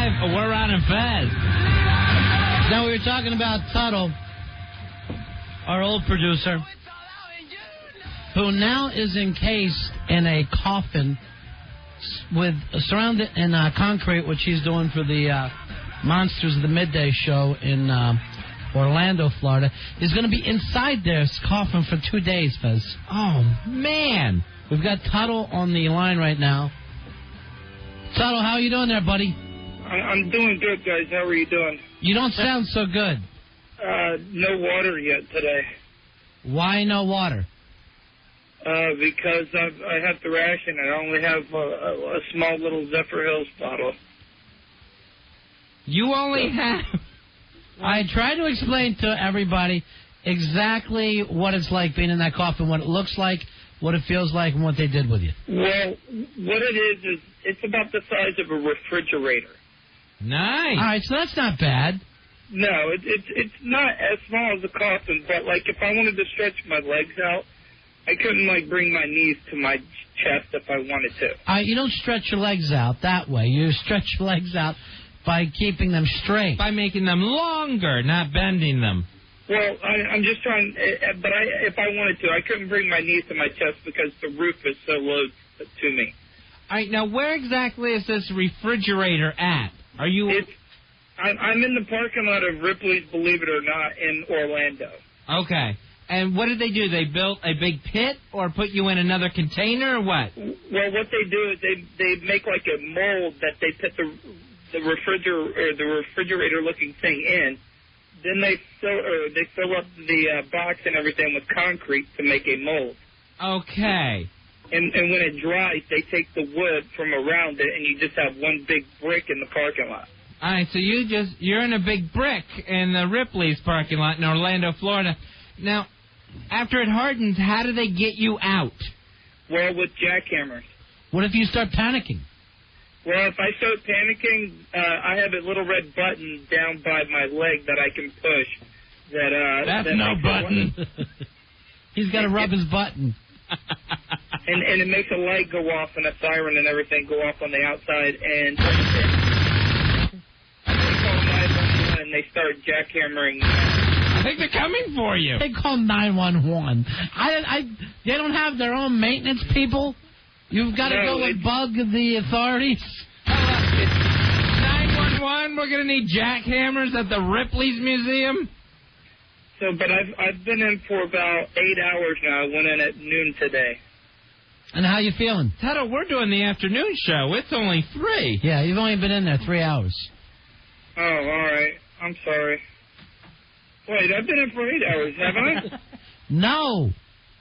live. We're Ron and Fez. Now, we were talking about Tuttle, our old producer, who now is encased in a coffin surrounded in concrete, which he's doing for the Monsters of the Midday show in Orlando, Florida. He's going to be inside this coffin for 2 days, Fez. Oh, man. We've got Tuttle on the line right now. Tuttle, how are you doing there, buddy? I'm doing good, guys. How are you doing? You don't sound so good. No water yet today. Why no water? Because I have to ration. I only have a small little Zephyr Hills bottle. You only have... I try to explain to everybody exactly what it's like being in that coffin, what it looks like, what it feels like, and what they did with you. Well, what it is it's about the size of a refrigerator. Nice. All right, so that's not bad. No, it's not as small as a coffin, but, like, if I wanted to stretch my legs out, I couldn't, like, bring my knees to my chest if I wanted to. You don't stretch your legs out that way. You stretch your legs out by keeping them straight. By making them longer, not bending them. Well, I'm just trying, but if I wanted to, I couldn't bring my knees to my chest because the roof is so low to me. All right, now where exactly is this refrigerator at? Are you... I'm in the parking lot of Ripley's, believe it or not, in Orlando. Okay. And what did they do? They built a big pit or put you in another container or what? Well, what they do is they make like a mold that they put the refrigerator-looking thing in. Then they fill up the box and everything with concrete to make a mold. Okay. And when it dries, they take the wood from around it, and you just have one big brick in the parking lot. All right, so you're in a big brick in the Ripley's parking lot in Orlando, Florida. Now, after it hardens, how do they get you out? Well, with jackhammers. What if you start panicking? Well, if I start panicking, I have a little red button down by my leg that I can push. That's no button. He's got to rub his button. And it makes a light go off and a siren and everything go off on the outside. And they call 911 and they start jackhammering. I think they're coming for you. They call 911. They don't have their own maintenance people. You've got to go and bug the authorities. 911, we're going to need jackhammers at the Ripley's Museum? So, but I've been in for about 8 hours now. I went in at noon today. And how you feeling? Tuttle, we're doing the afternoon show. It's only 3. Yeah, you've only been in there 3 hours. Oh, all right. I'm sorry. Wait, I've been in for 8 hours, haven't I? No.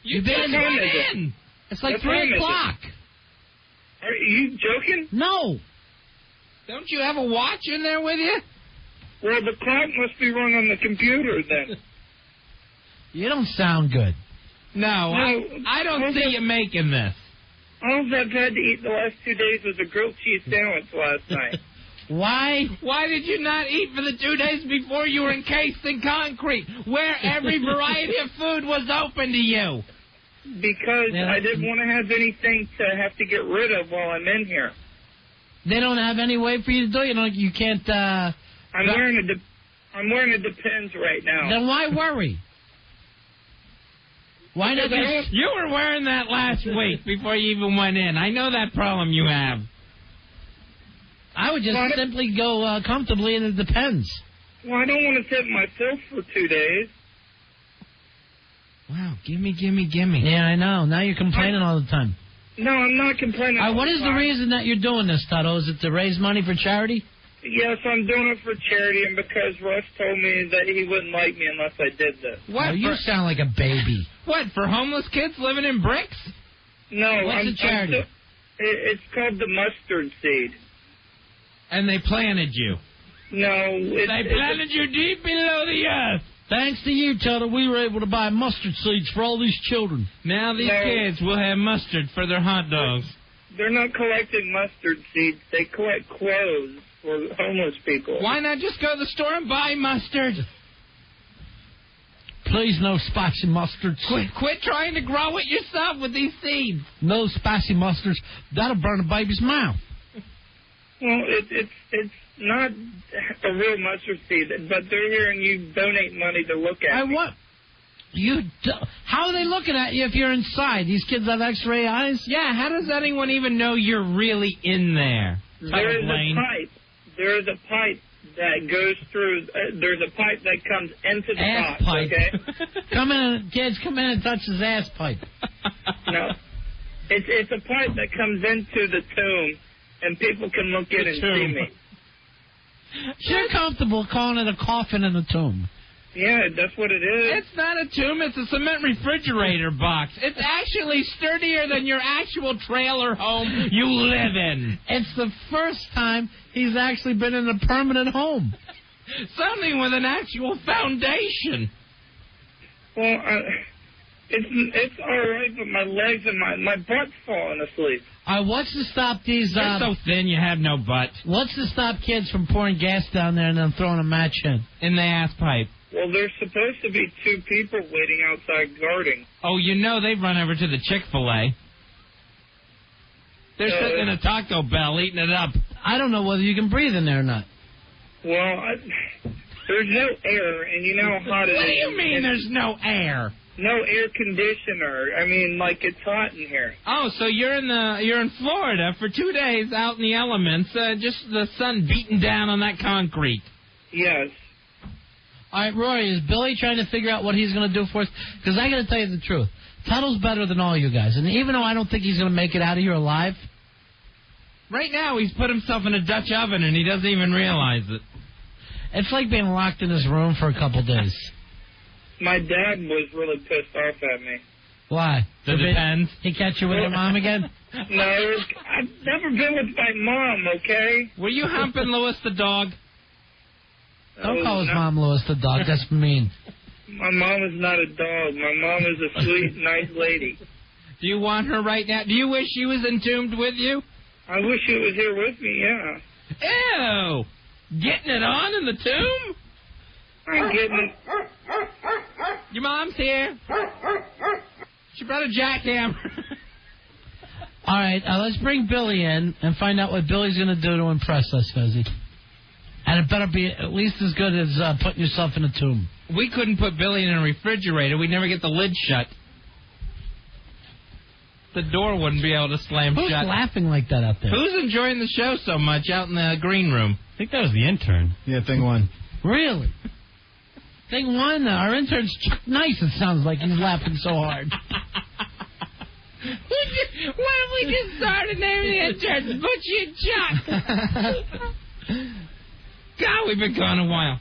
You've been in. It's like 3 o'clock. Are you joking? No. Don't you have a watch in there with you? Well, the clock must be run on the computer then. You don't sound good. No, I don't see you making this. All I've had to eat the last 2 days was a grilled cheese sandwich last night. Why? Why did you not eat for the 2 days before you were encased in concrete, where every variety of food was open to you? Because I didn't want to have anything to have to get rid of while I'm in here. They don't have any way for you to do it. You can't. I'm wearing a Depends right now. Then why worry? Why not? You were wearing that last week before you even went in. I know that problem you have. I would just simply go comfortably in the Depends. Well, I don't want to sit myself for 2 days. Wow, gimme. Yeah, I know. Now you're complaining all the time. No, I'm not complaining. What is the reason that you're doing this, Tuttle? Is it to raise money for charity? Yes, I'm doing it for charity and because Russ told me that he wouldn't like me unless I did this. What? You sound like a baby. What, for homeless kids living in bricks? No, What's the charity? It's called the Mustard Seed. And they planted you? No. They planted you deep below the earth. Thanks to you, Tuttle, we were able to buy mustard seeds for all these children. Now these kids will have mustard for their hot dogs. They're not collecting mustard seeds. They collect clothes for homeless people. Why not just go to the store and buy mustard? Please, no spicy mustards. Quit trying to grow it yourself with these seeds. No spicy mustards. That'll burn a baby's mouth. Well, it's not a real mustard seed, but they're here and you donate money to look at me. How are they looking at you if you're inside? These kids have X-ray eyes? Yeah, how does anyone even know you're really in there? There's a pipe. There's a pipe that goes through. There's a pipe that comes into the ass box. Pipe. Okay. Kids, come in and touch his ass pipe. No, it's a pipe that comes into the tomb, and people can look in and see me. You're comfortable calling it a coffin in a tomb. Yeah, that's what it is. It's not a tomb, it's a cement refrigerator box. It's actually sturdier than your actual trailer home you live in. It's the first time he's actually been in a permanent home. Something with an actual foundation. Well, it's all right, but my legs and my butt's falling asleep. What's to stop these... You're so thin you have no butt. What's to stop kids from pouring gas down there and then throwing a match in? In the ass pipe. Well, there's supposed to be 2 people waiting outside guarding. Oh, you know they've run over to the Chick-fil-A. They're sitting in a Taco Bell eating it up. I don't know whether you can breathe in there or not. Well, there's no air, and you know how hot it is. What do you mean there's no air? No air conditioner. I mean, like, it's hot in here. Oh, so you're in Florida for 2 days out in the elements, just the sun beating down on that concrete. Yes. All right, Rory, is Billy trying to figure out what he's going to do for us? Because I got to tell you the truth. Tuddle's better than all you guys. And even though I don't think he's going to make it out of here alive... Right now, he's put himself in a Dutch oven, and he doesn't even realize it. It's like being locked in his room for a couple days. My dad was really pissed off at me. Why? Does it depend? He catch you with your mom again? No, I've never been with my mom, okay? Were you humping Louis the dog? Don't call his mom Louis the dog. That's mean. My mom is not a dog. My mom is a sweet, nice lady. Do you want her right now? Do you wish she was entombed with you? I wish she was here with me, yeah. Ew! Getting it on in the tomb? I'm getting it. Your mom's here. She brought a jackhammer. All right, let's bring Billy in and find out what Billy's going to do to impress us, Fezzy. And it better be at least as good as putting yourself in a tomb. We couldn't put Billy in a refrigerator. We'd never get the lid shut. The door wouldn't be able to slam Who's shut. Who's laughing like that out there? Who's enjoying the show so much out in the green room? I think that was the intern. Yeah, thing 1. Really? Thing 1, our intern's Chuck Nice, it sounds like. He's laughing so hard. Why don't we just start a name of the interns? Butchie and Chuck. God, we've been gone a while.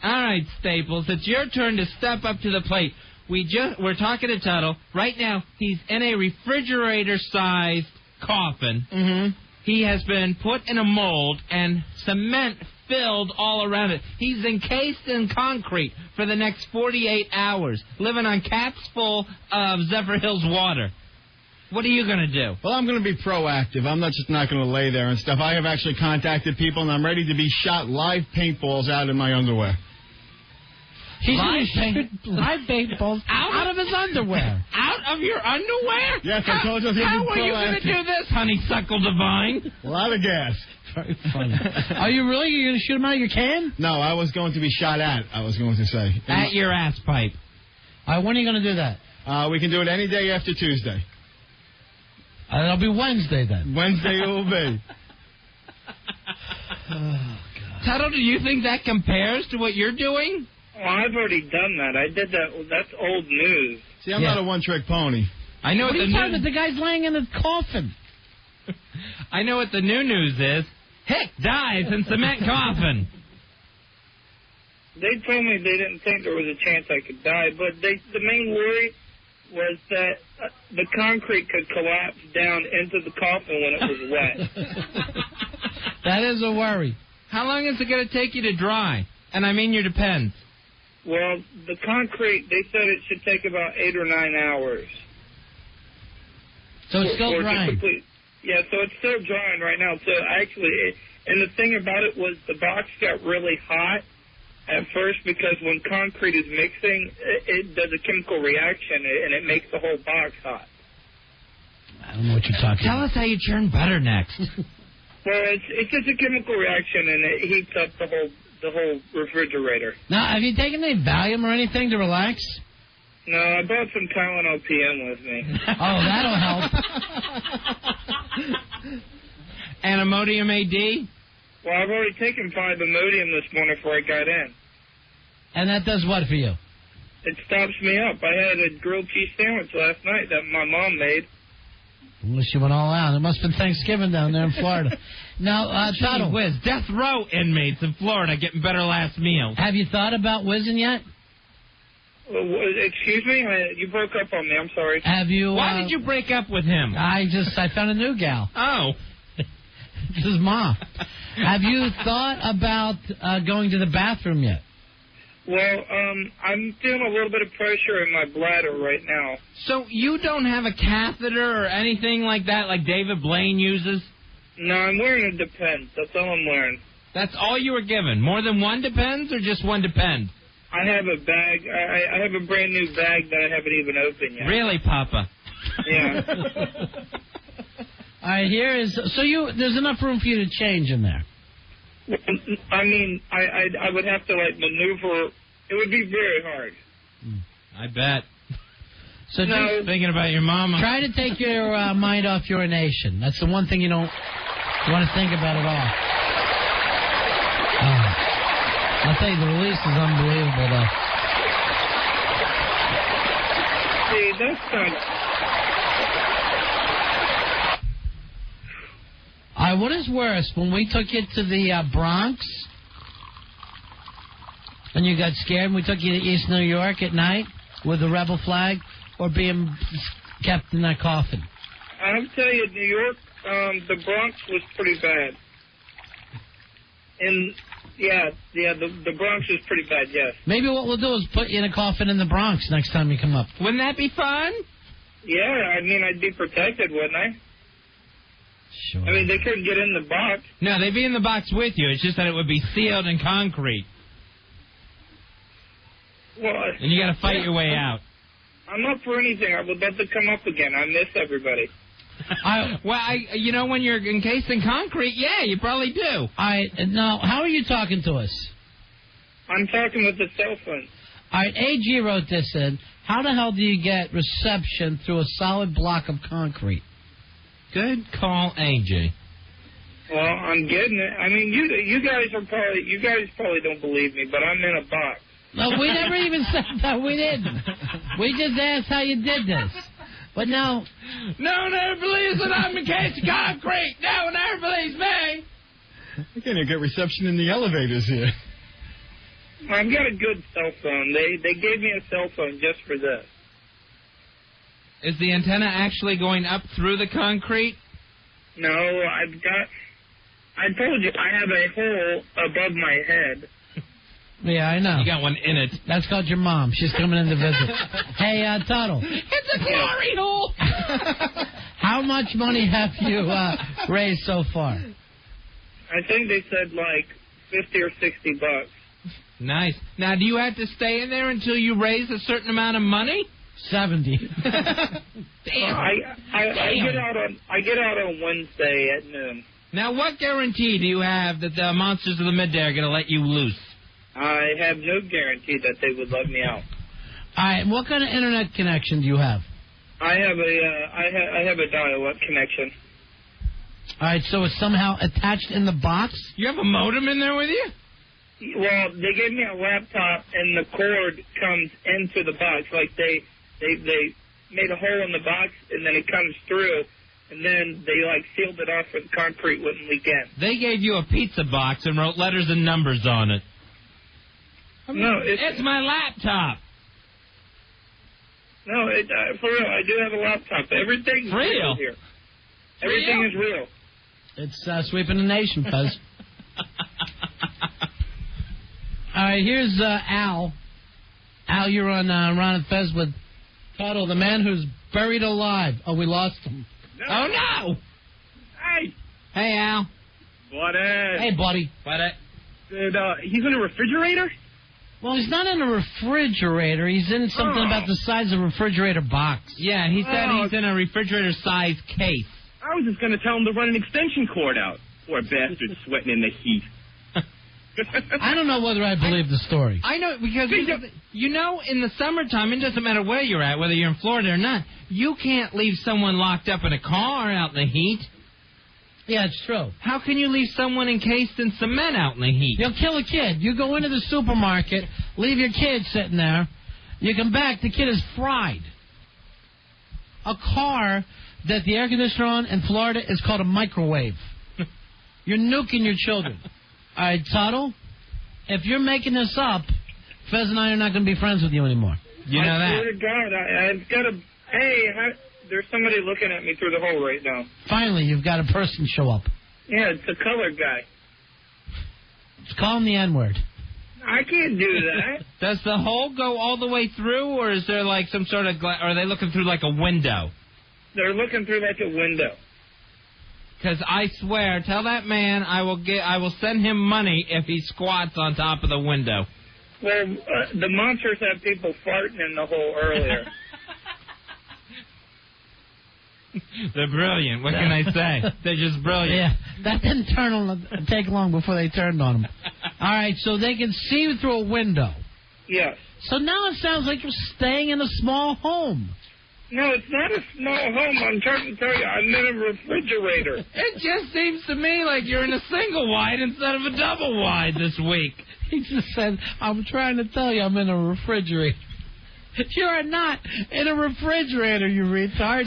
All right, Staples, it's your turn to step up to the plate. We're talking to Tuttle. Right now, he's in a refrigerator-sized coffin. Mm-hmm. He has been put in a mold and cement filled all around it. He's encased in concrete for the next 48 hours, living on cats full of Zephyr Hills water. What are you going to do? Well, I'm going to be proactive. I'm not going to lay there and stuff. I have actually contacted people, and I'm ready to be shot live paintballs out in my underwear. He's live paintballs out of his underwear. Out of your underwear? Yes, I told you. How are you going to do this, honeysuckle divine? A lot of gas. Very funny. Are you really? You're going to shoot him out of your can? No, I was going to be shot at, I was going to say. At your ass pipe. All right, when are you going to do that? We can do it any day after Tuesday. It'll be Wednesday then. Wednesday it will be. Oh, God. Tuttle, do you think that compares to what you're doing? Well, I've already done that. I did that. That's old news. See, I'm not a one-trick pony. I know what are you talking about? The guy's laying in a coffin. I know what the new news is. Hick dies in cement coffin. They told me they didn't think there was a chance I could die, but the main worry was that the concrete could collapse down into the coffin when it was wet. That is a worry. How long is it going to take you to dry? And I mean your depends. Well, the concrete, they said it should take about 8 or 9 hours. So it's still drying? Yeah, so it's still drying right now. So actually, and the thing about it was the box got really hot at first because when concrete is mixing, it does a chemical reaction and it makes the whole box hot. I don't know what you're talking about. Tell us how you churn butter next. Well, it's just a chemical reaction, and it heats up the whole refrigerator. Now, have you taken any Valium or anything to relax? No, I brought some Tylenol PM with me. Oh, that'll help. And Imodium AD? Well, I've already taken 5 Imodium this morning before I got in. And that does what for you? It stops me up. I had a grilled cheese sandwich last night that my mom made. Well, she went all out. It must have been Thanksgiving down there in Florida. Now, Tuttle. Whiz, death row inmates in Florida getting better last meals. Have you thought about whizzing yet? Excuse me? You broke up on me. I'm sorry. Have you... Why did you break up with him? I found a new gal. Oh. His mom. Have you thought about going to the bathroom yet? Well, I'm feeling a little bit of pressure in my bladder right now. So you don't have a catheter or anything like that, like David Blaine uses? No, I'm wearing a Depends. That's all I'm wearing. That's all you were given? More than one Depends or just one Depend? I have a bag. I have a brand new bag that I haven't even opened yet. Really, Papa? Yeah. All right, there's enough room for you to change in there. I mean, I would have to, like, maneuver. It would be very hard. I bet. So just thinking about your mama. Try to take your mind off urination. That's the one thing you don't want to think about at all. I'll tell you, the release is unbelievable, though. See, that's not... What is worse, when we took you to the Bronx and you got scared and we took you to East New York at night with the rebel flag, or being kept in that coffin? I'll tell you, New York, the Bronx was pretty bad. And, the Bronx was pretty bad, yes. Maybe what we'll do is put you in a coffin in the Bronx next time you come up. Wouldn't that be fun? Yeah, I mean, I'd be protected, wouldn't I? Sure. I mean, they couldn't get in the box. No, they'd be in the box with you. It's just that it would be sealed in concrete. Well, and you got to fight your way out. I'm up for anything. I would love to come up again. I miss everybody. When you're encased in concrete, yeah, you probably do. Now, how are you talking to us? I'm talking with the cell phone. All right, AG wrote this in. How the hell do you get reception through a solid block of concrete? Good call, AJ. Well, I'm getting it. I mean, you guys probably don't believe me, but I'm in a box. No, we never even said that. We didn't. We just asked how you did this. But now... No one ever believes that I'm encased in concrete. No one ever believes me. I can't even get reception in the elevators here. I've got a good cell phone. They gave me a cell phone just for this. Is the antenna actually going up through the concrete? No, I told you, I have a hole above my head. Yeah, I know. You got one in it. That's called your mom. She's coming in to visit. Hey, Tuttle. It's a glory hole. How much money have you raised so far? I think they said like $50 or $60. Nice. Now, do you have to stay in there until you raise a certain amount of money? 70. Damn. I get out on Wednesday at noon. Now, what guarantee do you have that the monsters of the Midday are going to let you loose? I have no guarantee that they would let me out. All right. What kind of internet connection do you have? I have a dial-up connection. All right. So it's somehow attached in the box? You have a modem in there with you? Well, they gave me a laptop, and the cord comes into the box. Like they made a hole in the box, and then it comes through, and then they like sealed it off so the concrete wouldn't leak in. They gave you a pizza box and wrote letters and numbers on it. No, it's my laptop. No, for real, I do have a laptop. Everything's real here. Everything is real. It's sweeping the nation, Fez. All right, here's Al. Al, you're on Ron Fez with Tuttle, the man who's buried alive. Oh, we lost him. No. Oh, no. Hey. Hey, Al. What? Hey, buddy. What? Dude, he's in a refrigerator? Well, he's not in a refrigerator. He's in something about the size of a refrigerator box. Yeah, he said he's in a refrigerator-sized case. I was just going to tell him to run an extension cord out. Poor bastard sweating in the heat. I don't know whether I believe the story. I know, because you know, in the summertime, it doesn't matter where you're at, whether you're in Florida or not, you can't leave someone locked up in a car out in the heat. Yeah, it's true. How can you leave someone encased in cement out in the heat? You'll kill a kid. You go into the supermarket, leave your kid sitting there. You come back, the kid is fried. A car that the air conditioner on in Florida is called a microwave. You're nuking your children. All right, Tuttle, if you're making this up, Fez and I are not going to be friends with you anymore. You know that. I swear to God, I've got a... Hey, there's somebody looking at me through the hole right now. Finally, you've got a person show up. Yeah, it's a colored guy. Just call him the N-word. I can't do that. Does the hole go all the way through, or is there like some sort of... are they looking through like a window? They're looking through like a window. Because I swear, tell that man I will send him money if he squats on top of the window. Well, the monsters had people farting in the hole earlier. They're brilliant. What can I say? They're just brilliant. Yeah, that didn't take long before they turned on him. All right, so they can see you through a window. Yes. So now it sounds like you're staying in a small home. No, it's not a small home. I'm trying to tell you, I'm in a refrigerator. It just seems to me like you're in a single wide instead of a double wide this week. He just said, I'm trying to tell you I'm in a refrigerator. You are not in a refrigerator, you retard.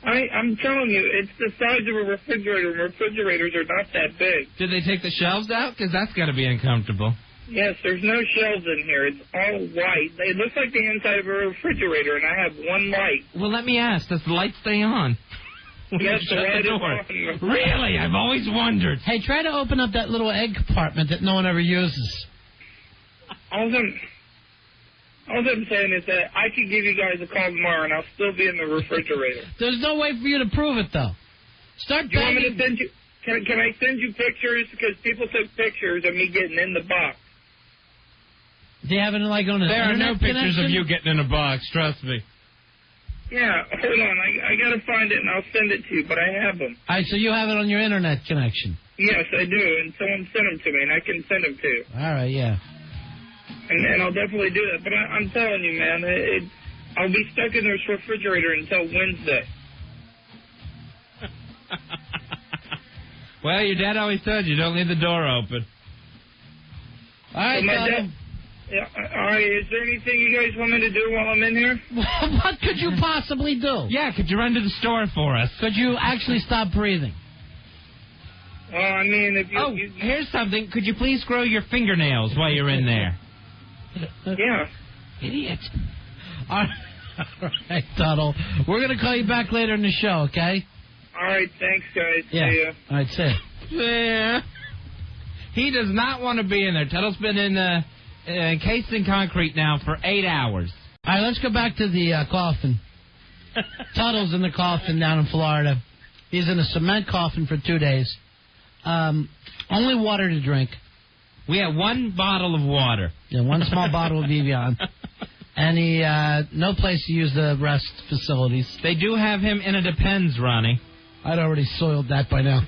I'm telling you, it's the size of a refrigerator. Refrigerators are not that big. Did they take the shelves out? Because that's got to be uncomfortable. Yes, there's no shelves in here. It's all white. It looks like the inside of a refrigerator, and I have one light. Well, let me ask, does the light stay on? Yes, the light is on. Really? I've always wondered. Hey, try to open up that little egg compartment that no one ever uses. All I'm saying is that I could give you guys a call tomorrow, and I'll still be in the refrigerator. There's no way for you to prove it, though. Start Do you want me begging. to send you? Can I send you pictures? Because people took pictures of me getting in the box. Do you have it like on a There are no internet pictures connection? of you getting in a box, trust me. Yeah, hold on. I got to find it, and I'll send it to you, but I have them. All right, so you have it on your internet connection. Yes, I do, and someone sent them to me, and I can send them to you. All right, yeah. And I'll definitely do that. But I'm telling you, man, I'll be stuck in this refrigerator until Wednesday. Well, your dad always said you don't leave the door open. All right, So my Tuttle. dad, yeah, all right, is there anything you guys want me to do while I'm in here? What could you possibly do? Yeah, could you run to the store for us? Could you actually stop breathing? Well, I mean, if you... Oh, here's something. Could you please grow your fingernails while you're in there? Yeah. Idiot. All right, Tuttle. We're going to call you back later in the show, okay? All right, thanks, guys. Yeah. See ya. All right, see ya. Yeah. He does not want to be in there. Tuttle's been encased in concrete now for 8 hours. All right, let's go back to the coffin. Tuttle's in the coffin down in Florida. He's in a cement coffin for 2 days. Only water to drink. We have one bottle of water. Yeah, one small bottle of Evian. And he no place to use the rest facilities. They do have him in a Depends, Ronnie. I'd already soiled that by now.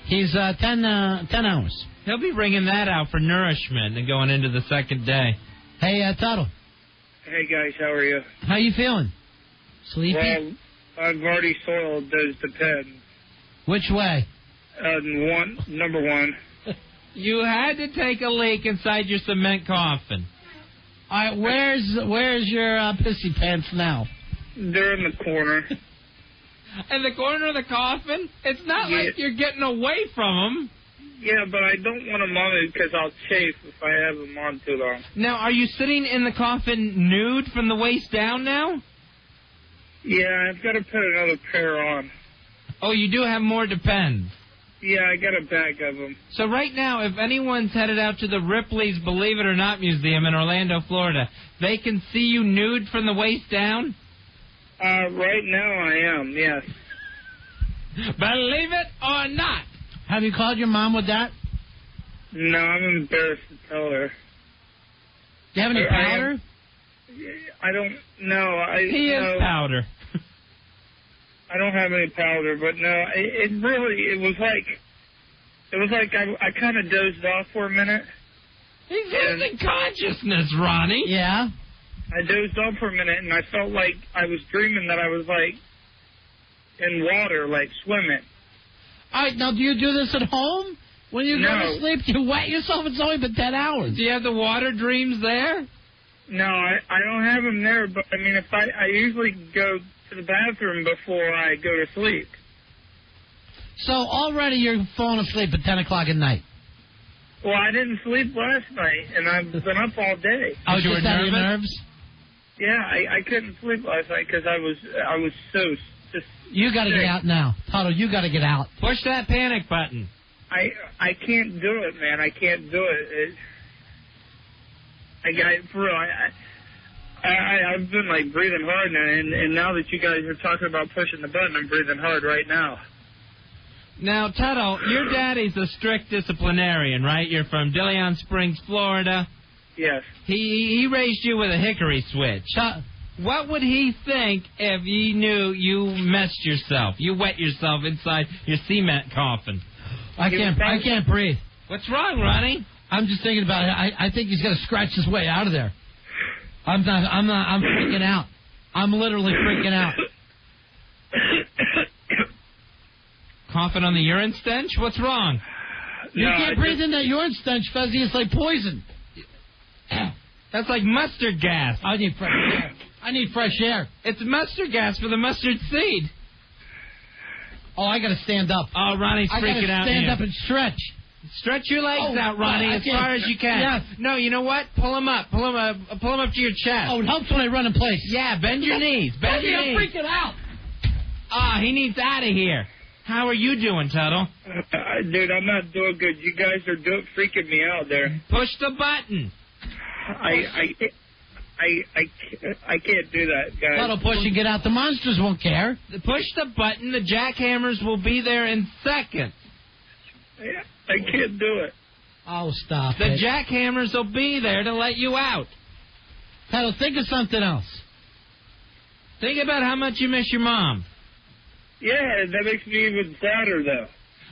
He's 10 hours. He'll be bringing that out for nourishment and going into the second day. Hey, Tuttle. Hey, guys, how are you? How you feeling? Sleepy? Well, I've already soiled those Depends. Which way? Number one. You had to take a leak inside your cement coffin. All right, where's your pissy pants now? They're in the corner. In the corner of the coffin? It's not like you're getting away from them. Yeah, but I don't want them on it because I'll chafe if I have them on too long. Now, are you sitting in the coffin nude from the waist down now? Yeah, I've got to put another pair on. Oh, you do have more Depends. Yeah, I got a bag of them. So right now, if anyone's headed out to the Ripley's Believe It or Not Museum in Orlando, Florida, they can see you nude from the waist down? Right now I am, yes. Believe it or not. Have you called your mom with that? No, I'm embarrassed to tell her. Do you have any powder? I don't know. He is powder. I I don't have any powder, but no, it was like I kind of dozed off for a minute. He's losing consciousness, Ronnie. Yeah. I dozed off for a minute, and I felt like I was dreaming that I was, like, in water, like, swimming. All right, now, do you do this at home? When you go No. to sleep, you wet yourself? It's only been 10 hours. Do you have the water dreams there? No, I don't have them there, but, I mean, I usually go to the bathroom before I go to sleep. So already you're falling asleep at 10 o'clock at night. Well, I didn't sleep last night, and I've been up all day. Oh, you were just out of your nervous? nerves? Yeah, I couldn't sleep last night because I was so just. You got to get out now. Tuttle, you got to get out. Push that panic button. I can't do it, man. I can't do it. For real, I've been like breathing hard now, and now that you guys are talking about pushing the button, I'm breathing hard right now. Now, Tuttle, your daddy's a strict disciplinarian, right? You're from DeLeon Springs, Florida. Yes. He raised you with a hickory switch. What would he think if he knew you messed yourself? You wet yourself inside your cement coffin. I can't breathe. What's wrong, Ronnie? I'm just thinking about it. I think he's going to scratch his way out of there. I'm freaking out. I'm literally freaking out. Coughing on the urine stench? What's wrong? You can't breathe in that urine stench, Fezzy. It's like poison. That's like mustard gas. I need fresh air. I need fresh air. It's mustard gas for the mustard seed. Oh, I got to stand up. Oh, Ronnie's freaking out. I got to stand up and stretch. Stretch your legs out, Ronnie, as far as you can. Yes. No, you know what? Pull them up. Pull them up to your chest. Oh, it helps when I run in place. Yeah, bend your knees. Bend your I'm knees. freaking out. Ah, he needs out of here. How are you doing, Tuttle? Dude, I'm not doing good. You guys are freaking me out there. Push the button. I can't do that, guys. Tuttle, push and get out. The monsters won't care. Push the button. The jackhammers will be there in seconds. I can't do it. Oh, stop The it. jackhammers will be there to let you out. Tuttle, think of something else. Think about how much you miss your mom. Yeah, that makes me even sadder, though.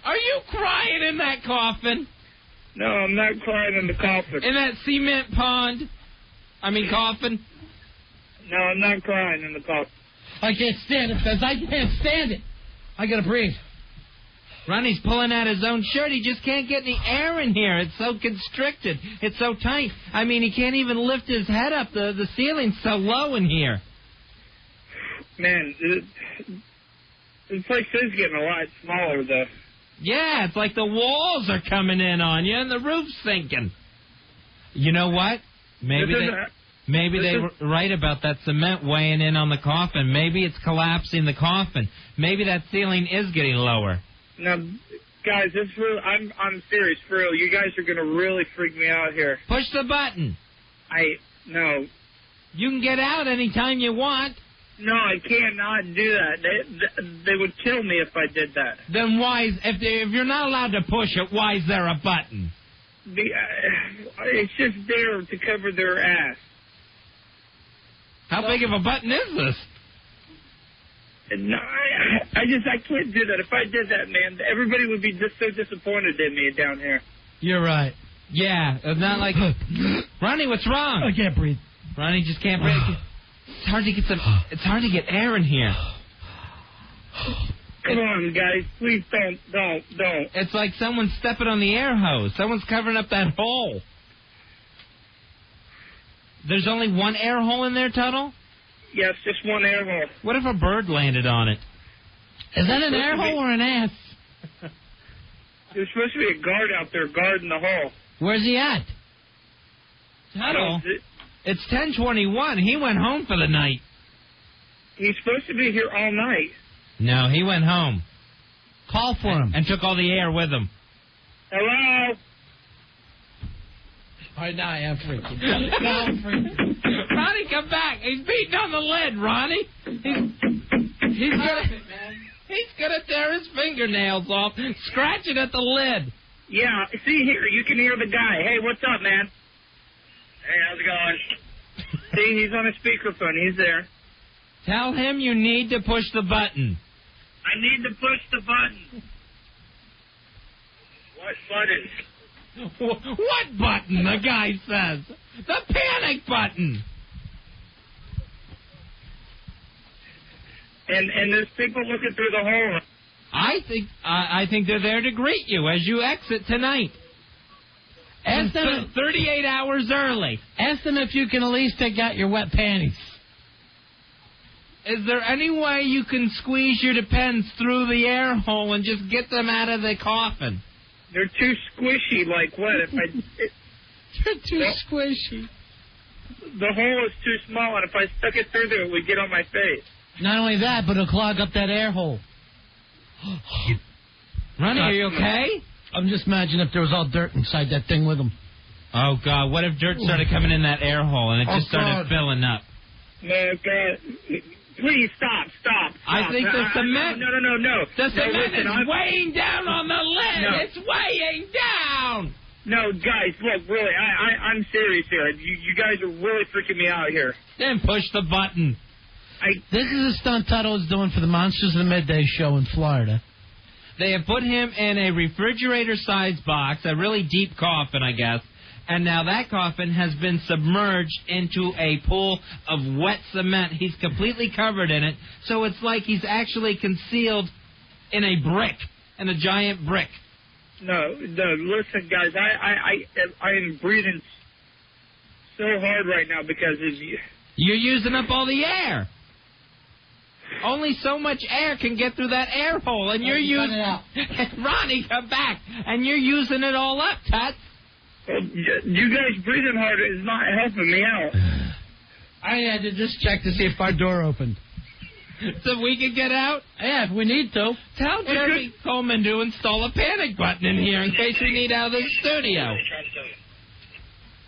Are you crying in that coffin? No, I'm not crying in the coffin. In that cement pond? Coffin? No, I'm not crying in the coffin. I can't stand it, Fez. I can't stand it. I got to breathe. Ronnie's pulling out his own shirt. He just can't get any air in here. It's so constricted. It's so tight. He can't even lift his head up. The ceiling's so low in here. Man, this place is getting a lot smaller, though. Yeah, it's like the walls are coming in on you and the roof's sinking. You know what? Maybe they were right about that cement weighing in on the coffin. Maybe it's collapsing the coffin. Maybe that ceiling is getting lower. Now, guys, this is real. I'm serious, for real. You guys are gonna really freak me out here. Push the button. No. You can get out anytime you want. No, I cannot do that. They would kill me if I did that. Then if you're not allowed to push it, why is there a button? It's just there to cover their ass. How big of a button is this? No, I can't do that. If I did that, man, everybody would be just so disappointed in me down here. You're right. Yeah, it's not like... Ronnie, what's wrong? I can't breathe. Ronnie just can't breathe. It's hard to get air in here. Come on, guys. Please don't. It's like someone's stepping on the air hose. Someone's covering up that hole. There's only one air hole in there, Tuttle? Yes, just one air hole. What if a bird landed on it? Is that an air hole or an ass? There's supposed to be a guard out there guarding the hole. Where's he at? Tuttle, it's 10:21. He went home for the night. He's supposed to be here all night. No, he went home. Call for him. And took all the air with him. Hello? All right, now I am freaking. Now I'm freaking. Ronnie, come back. He's beating on the lid, Ronnie. He's gonna tear his fingernails off, scratching at the lid. Yeah, see here, you can hear the guy. Hey, what's up, man? Hey, how's it going? See, he's on a speakerphone. He's there. Tell him you need to push the button. I need to push the button. What button? What button? The guy says. The panic button. And there's people looking through the hole. I think they're there to greet you as you exit tonight. Ask them 38 hours early. Ask them if you can at least take out your wet panties. Is there any way you can squeeze your depends through the air hole and just get them out of the coffin? They're too squishy. Like what? They're too squishy. The hole is too small, and if I stuck it through there, it would get on my face. Not only that, but it'll clog up that air hole. Ronnie, are you okay? I'm just imagining if there was all dirt inside that thing with them. Oh, God, what if dirt started coming in that air hole and it just started filling up? No, God. Please stop. I think the cement... No. The cement listen, is weighing down on the lid. No. It's weighing down. No, guys, look, really, I'm serious here. You guys are really freaking me out here. Then push the button. This is a stunt Tuttle is doing for the Monsters of the Midday show in Florida. They have put him in a refrigerator-sized box, a really deep coffin, I guess, and now that coffin has been submerged into a pool of wet cement. He's completely covered in it, so it's like he's actually concealed in a brick, in a giant brick. No, listen, guys, I am breathing so hard right now because of you. You're using up all the air. Only so much air can get through that air hole, and you're using... Ronnie, come back, and you're using it all up, Tut. Well, you guys breathing hard is not helping me out. I had to just check to see if our door opened. So we can get out? Yeah, if we need to. Tell Jeremy Coleman to install a panic button in here in case we need out of the studio.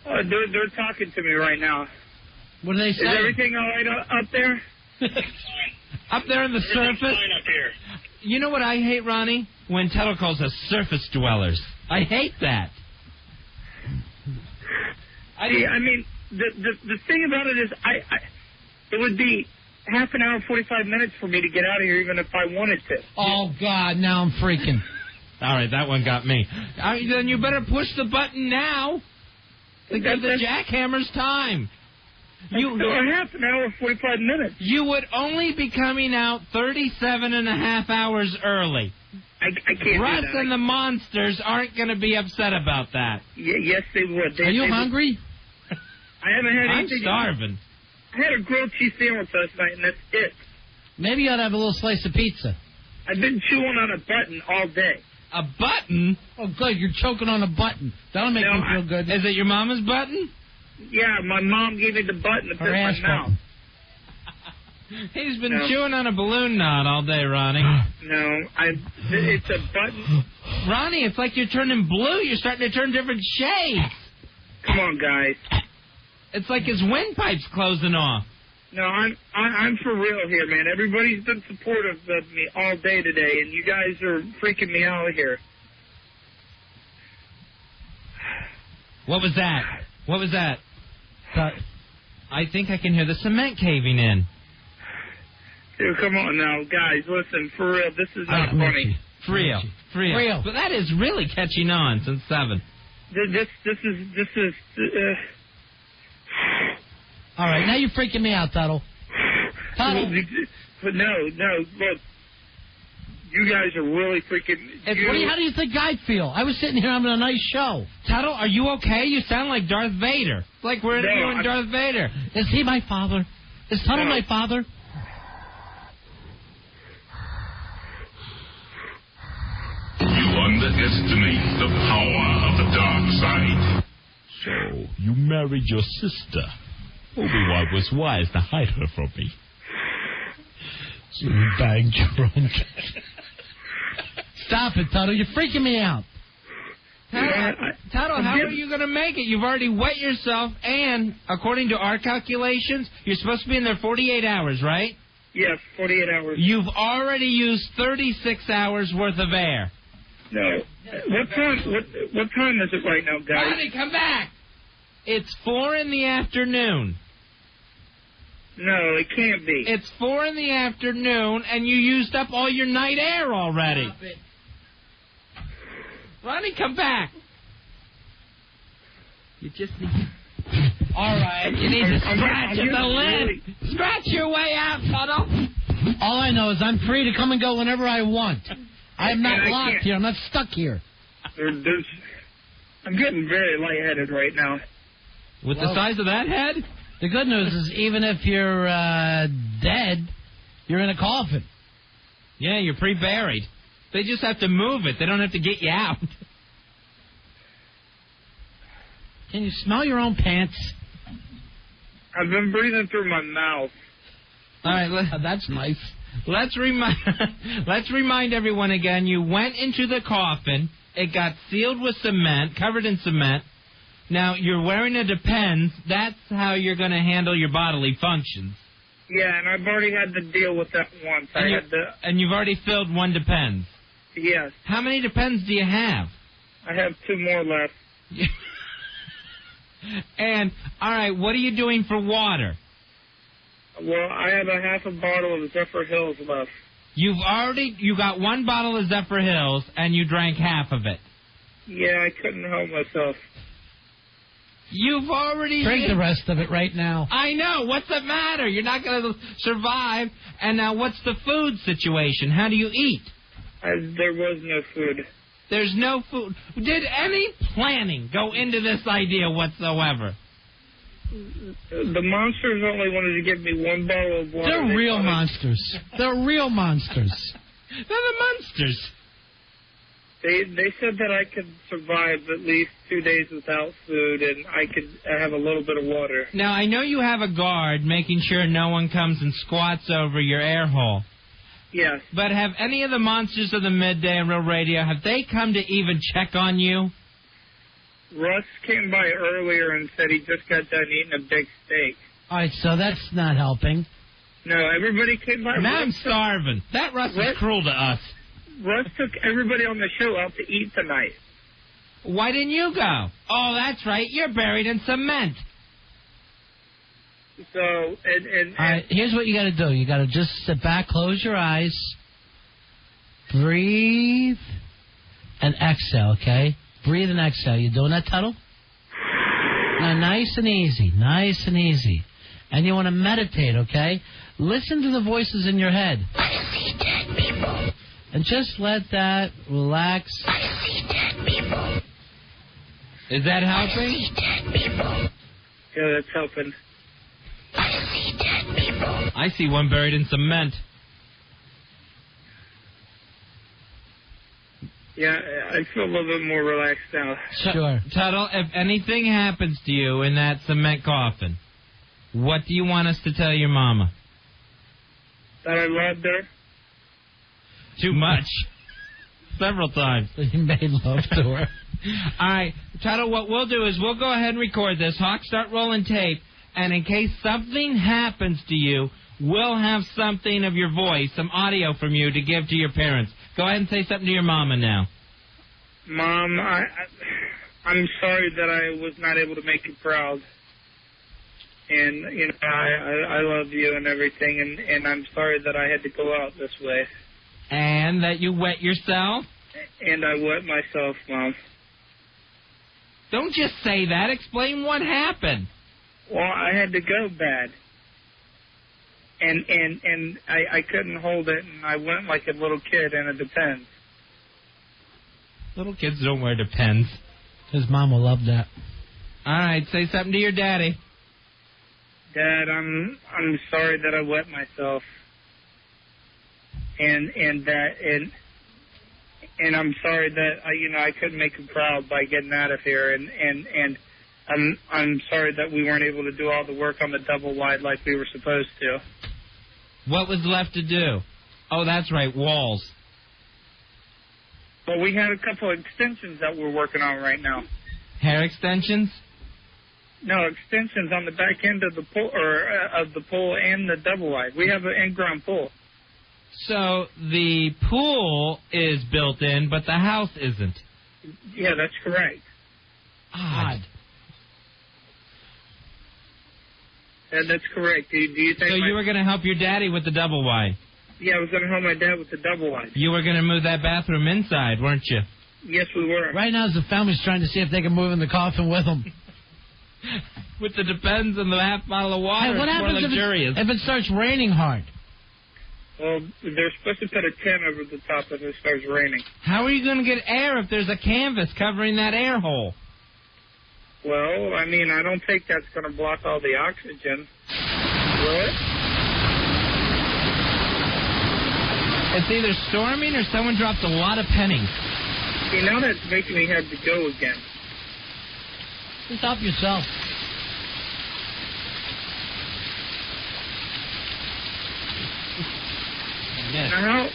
They're talking to me right now. What do they say? Is everything all right up there? Up there on the surface? Fine up here. You know what I hate, Ronnie? When Tuttle calls us surface dwellers. I hate that. I mean, the thing about it is, it would be half an hour, 45 minutes for me to get out of here, even if I wanted to. Oh, God, now I'm freaking. All right, that one got me. Then you better push the button now to give the jackhammers time. Half an hour, 45 minutes. You would only be coming out 37 and a half hours early. I can't do that. Russ and the monsters aren't going to be upset about that. Yes, they would. Are you hungry? I haven't had anything. I'm starving. I had a grilled cheese sandwich last night, and that's it. Maybe you ought to have a little slice of pizza. I've been chewing on a button all day. A button? Oh, good. You're choking on a button. That'll make me feel good. Is it your mama's button? Yeah, my mom gave me the button to put in my mouth. He's been chewing on a balloon knot all day, Ronnie. No, it's a button. Ronnie, it's like you're turning blue. You're starting to turn different shades. Come on, guys. It's like his windpipe's closing off. No, I'm for real here, man. Everybody's been supportive of me all day today, and you guys are freaking me out here. What was that? What was that? I think I can hear the cement caving in. Dude, come on now, guys. Listen, for real, this is not funny. For real. But that is really catching on since 7. This is. All right, now you're freaking me out, Tuttle. Tuttle. But no, look. You guys are really freaking... How do you think I'd feel? I was sitting here having a nice show. Tuttle, are you okay? You sound like Darth Vader. It's like we're interviewing Darth Vader. Is he my father? Is Tuttle my father? You underestimate the power of the dark side. So, you married your sister. Obi-Wan was wise to hide her from me. So you banged your own... Stop it, Tuttle. You're freaking me out. Tuttle, how are you going to make it? You've already wet yourself, and according to our calculations, you're supposed to be in there 48 hours, right? Yes, 48 hours. You've already used 36 hours worth of air. No. What time is it right now, guys? Ronnie, come back. It's 4 in the afternoon. No, it can't be. It's 4 in the afternoon, and you used up all your night air already. Stop it. Ronnie, come back. You just need... All right. You need to scratch at the lid. Scratch your way out, Tuttle. All I know is I'm free to come and go whenever I want. I'm not And I locked can't. here. I'm not stuck here. I'm getting very lightheaded right now. With the size of that head? The good news is even if you're dead, you're in a coffin. Yeah, you're pre-buried. They just have to move it. They don't have to get you out. Can you smell your own pants? I've been breathing through my mouth. All right, That's nice. let's remind everyone again. You went into the coffin. It got sealed with cement, covered in cement. Now, you're wearing a Depends. That's how you're going to handle your bodily functions. Yeah, and I've already had to deal with that once. And you've already filled one Depends. Yes. How many Depends do you have? I have 2 more left. And, all right, what are you doing for water? Well, I have a half a bottle of Zephyr Hills left. You got 1 bottle of Zephyr Hills, and you drank half of it. Yeah, I couldn't help myself. You've already... Drink the rest of it right now. I know. What's the matter? You're not going to survive. And now what's the food situation? How do you eat? There was no food. There's no food. Did any planning go into this idea whatsoever? The monsters only wanted to give me 1 bottle of water. They're real monsters. They're real monsters. They're the monsters. They said that I could survive at least 2 days without food, and I could have a little bit of water. Now, I know you have a guard making sure no one comes and squats over your air hole. Yes. But have any of the monsters of the Midday and Real Radio, have they come to even check on you? Russ came by earlier and said he just got done eating a big steak. All right, so that's not helping. No, everybody came by. Now I'm starving. That Russ is cruel to us. Russ took everybody on the show out to eat tonight. Why didn't you go? Oh, that's right. You're buried in cement. So, and All right, here's what you got to do. You got to just sit back, close your eyes, breathe, and exhale, okay? Breathe and exhale. You doing that, Tuttle? Now, nice and easy. Nice and easy. And you want to meditate, okay? Listen to the voices in your head. I see dead people. And just let that relax. I see dead people. Is that helping? I see dead people. yeah, that's helping. I see dead people. I see one buried in cement. Yeah, I feel a little bit more relaxed now. Sure. Tuttle, if anything happens to you in that cement coffin, what do you want us to tell your mama? That I loved her. Too much. Several times. You made love to her. All right, Tuttle, what we'll do is we'll go ahead and record this. Hawk, start rolling tape. And in case something happens to you, we'll have something of your voice, some audio from you to give to your parents. Go ahead and say something to your mama now. Mom, I'm sorry that I was not able to make you proud. And, you know, I love you and everything, and I'm sorry that I had to go out this way. And that you wet yourself? And I wet myself, Mom. Don't just say that. Explain what happened. Well, I had to go bad. And I couldn't hold it, and I went like a little kid in a Depends. Little kids don't wear Depends. His mom will love that. All right, say something to your daddy. Dad, I'm sorry that I wet myself. And I'm sorry that I couldn't make him proud by getting out of here, and I'm sorry that we weren't able to do all the work on the double wide like we were supposed to. What was left to do? Oh, that's right, walls. Well, we had a couple of extensions that we're working on right now. Hair extensions? No, extensions on the back end of the pool, or of the pool and the double wide. We have an in-ground pool. So the pool is built in, but the house isn't. Yeah, that's correct. Odd. That's correct. Do you think So you were going to help your daddy with the double wide. Yeah, I was going to help my dad with the double wide. You were going to move that bathroom inside, weren't you? Yes, we were. Right now, the family's trying to see if they can move in the coffin with them. With the Depends and the half bottle of water, Hey, what it's more happens luxurious. if it starts raining hard? Well, they're supposed to put a tent over the top if it starts raining. How are you going to get air if there's a canvas covering that air hole? Well, I mean, I don't think that's going to block all the oxygen. Will it? It's either storming or someone dropped a lot of pennies. See, now that's making me have to go again. Just help yourself. Now,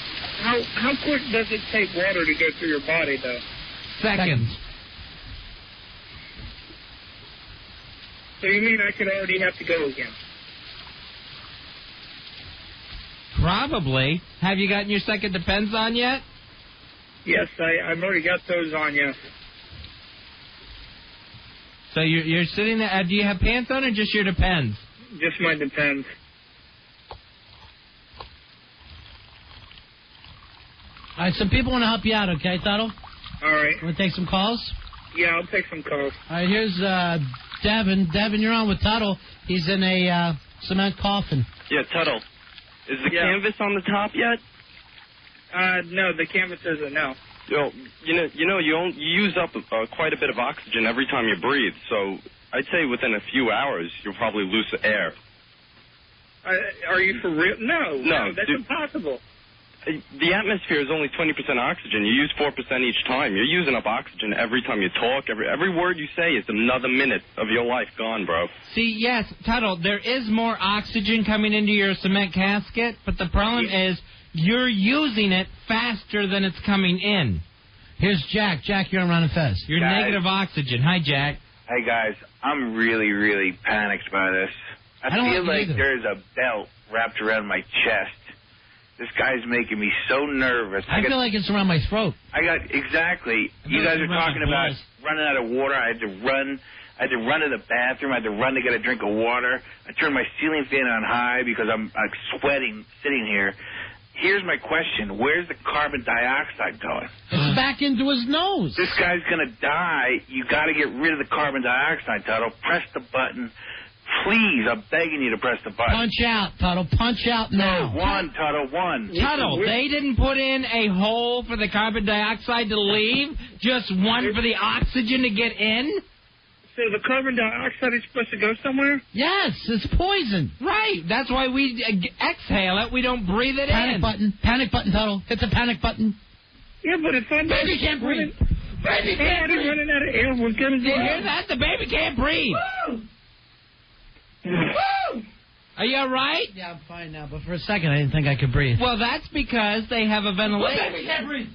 how quick does it take water to go through your body, though? Seconds. So you mean I could already have to go again? Probably. Have you gotten your second Depends on yet? Yes, I've already got those on, yes. So you're sitting there. Do you have pants on or just your Depends? Just my Depends. All right, some people want to help you out, okay, Tuttle? All right. Want to take some calls? Yeah, I'll take some calls. All right, here's Devin. Devin, you're on with Tuttle. He's in a cement coffin. Yeah, Tuttle. Is the canvas on the top yet? No, the canvas isn't, no. You use up quite a bit of oxygen every time you breathe, so I'd say within a few hours you'll probably lose air. Are you for real? No, that's dude, impossible. The atmosphere is only 20% oxygen. You use 4% each time. You're using up oxygen every time you talk. Every word you say is another minute of your life gone, bro. See, yes, Tuttle, there is more oxygen coming into your cement casket, but the problem is you're using it faster than it's coming in. Here's Jack. Jack, you're on Ron Fez. You're negative oxygen. Hi, Jack. Hey, guys. I'm really, really panicked by this. I feel like there's a belt wrapped around my chest. This guy's making me so nervous. I feel like it's around my throat. Exactly. You guys are talking about running out of water. I had to run to the bathroom. I had to run to get a drink of water. I turned my ceiling fan on high because I'm sweating sitting here. Here's my question. Where's the carbon dioxide going? It's back into his nose. This guy's going to die. You got to get rid of the carbon dioxide, Tuttle. Press the button. Please, I'm begging you to press the button. Punch out, Tuttle. Punch out now. One, Tuttle, one. Tuttle, they didn't put in a hole for the carbon dioxide to leave, just one for the oxygen to get in? So the carbon dioxide is supposed to go somewhere? Yes, it's poison. Right. That's why we exhale it. We don't breathe it in. Panic button, Tuttle. Hit the panic button. Yeah, but if I'm... Baby can't breathe. Baby can't breathe. Running out of air. We're going to do you hear that? The baby can't breathe. Woo! Are you all right? Yeah, I'm fine now, but for a second I didn't think I could breathe. Well, that's because they have a ventilation. Baby can't breathe.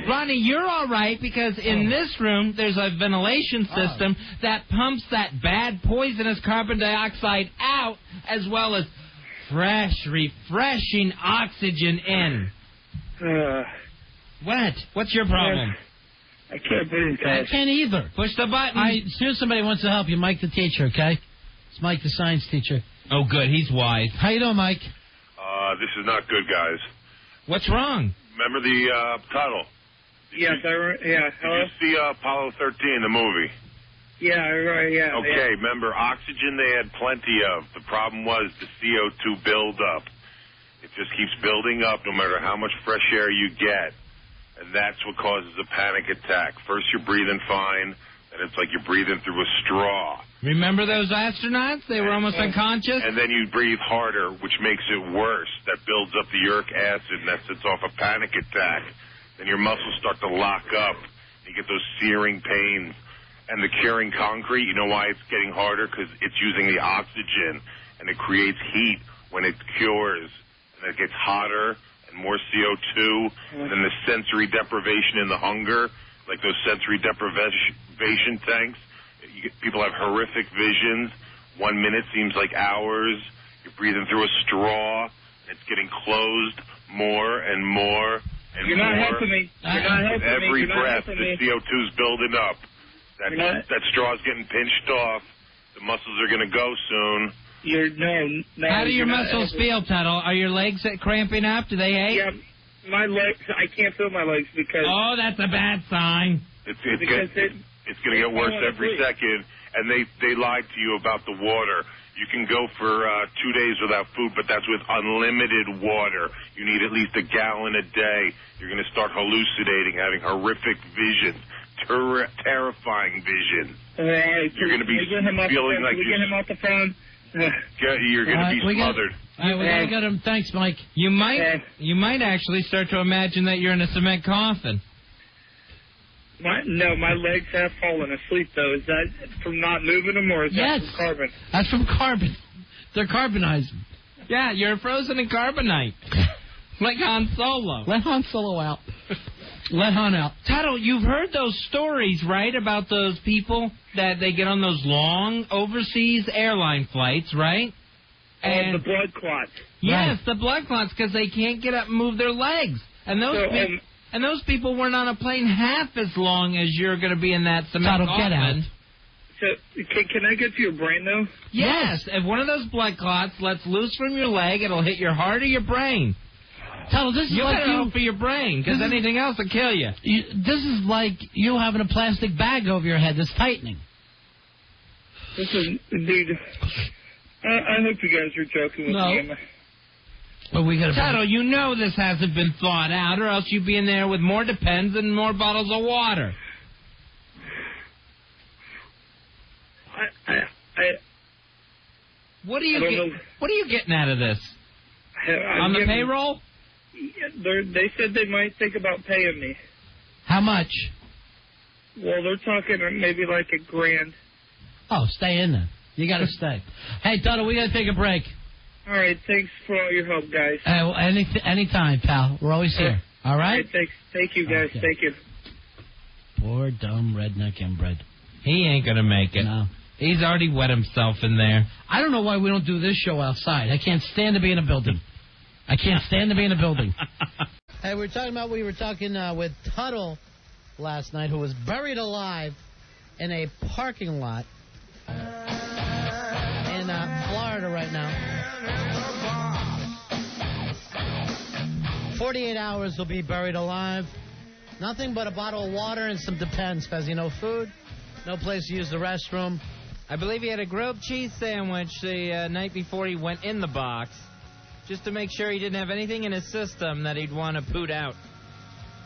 Ronnie, you're all right because in this room there's a ventilation system that pumps that bad, poisonous carbon dioxide out as well as fresh, refreshing oxygen in. What? What's your problem? I can't breathe, guys. I can't either. Push the button. Here's somebody who wants to help you. Mike, the teacher, okay? It's Mike, the science teacher. Oh, good. He's wise. How you doing, Mike? This is not good, guys. What's wrong? Remember the Tuttle? Yes, hello? Did you see Apollo 13, the movie? Yeah, right, yeah. Okay, remember, oxygen they had plenty of. The problem was the CO2 buildup. It just keeps building up no matter how much fresh air you get. And that's what causes a panic attack. First you're breathing fine, and it's like you're breathing through a straw. Remember those astronauts? They were almost unconscious? And then you breathe harder, which makes it worse. That builds up the uric acid, and that sets off a panic attack. Then your muscles start to lock up. You get those searing pains. And the curing concrete, you know why it's getting harder? Because it's using the oxygen, and it creates heat when it cures. And it gets hotter and more CO2. And then the sensory deprivation and the hunger, like those sensory deprivation tanks. People have horrific visions. 1 minute seems like hours. You're breathing through a straw. It's getting closed more and more and You're more. Not helping me. You're not helping me. Every You're not breath, helping the me. CO2's building up. That straw's getting pinched off. The muscles are going to go soon. No. How do your you're not muscles ever- feel, Tuttle? Are your legs cramping up? Do they ache? Yeah, my legs. I can't feel my legs because. Oh, that's a bad sign. It's because going to get worse every second, and they lied to you about the water. You can go for 2 days without food, but that's with unlimited water. You need at least a gallon a day. You're going to start hallucinating, having horrific visions, terrifying visions. You're going to be feeling like we get him off the phone. You're going to be smothered. All right, we got to get him. Thanks, Mike. You might actually start to imagine that you're in a cement coffin. My legs have fallen asleep, though. Is that from not moving them, or is that from carbon? That's from carbon. They're carbonizing. Yeah, you're frozen in carbonite. Like Han Solo. Let Han Solo out. Let Han out. Tuttle, you've heard those stories, right, about those people that they get on those long overseas airline flights, right? And the blood clots. Yes, the blood clots, because they can't get up and move their legs. And those people weren't on a plane half as long as you're going to be in that cement coffin. Get out. So, can I get to your brain, though? Yes. If one of those blood clots lets loose from your leg, it'll hit your heart or your brain. Tuttle, this is you like better hope for your brain, because anything else will kill you. This is like you having a plastic bag over your head that's tightening. Listen, dude, I hope you guys are joking with me. But we got Tuttle, you know this hasn't been thought out, or else you'd be in there with more Depends and more bottles of water. What are you getting out of this? On the payroll? They said they might think about paying me. How much? Well, they're talking maybe like $1,000. Oh, stay in there. You got to stay. Hey, Tuttle, we got to take a break. All right, thanks for all your help, guys. Anytime, pal. We're always here. All right? All right, thanks. Thank you, guys. Okay. Thank you. Poor, dumb redneck inbred. He ain't going to make it. No. He's already wet himself in there. I don't know why we don't do this show outside. I can't stand to be in a building. I can't stand to be in a building. Hey, we were talking with Tuttle last night, who was buried alive in a parking lot in Florida right now. 48 hours will be buried alive. Nothing but a bottle of water and some Depends, because no food, no place to use the restroom. I believe he had a grilled cheese sandwich the night before he went in the box, just to make sure he didn't have anything in his system that he'd want to poot out.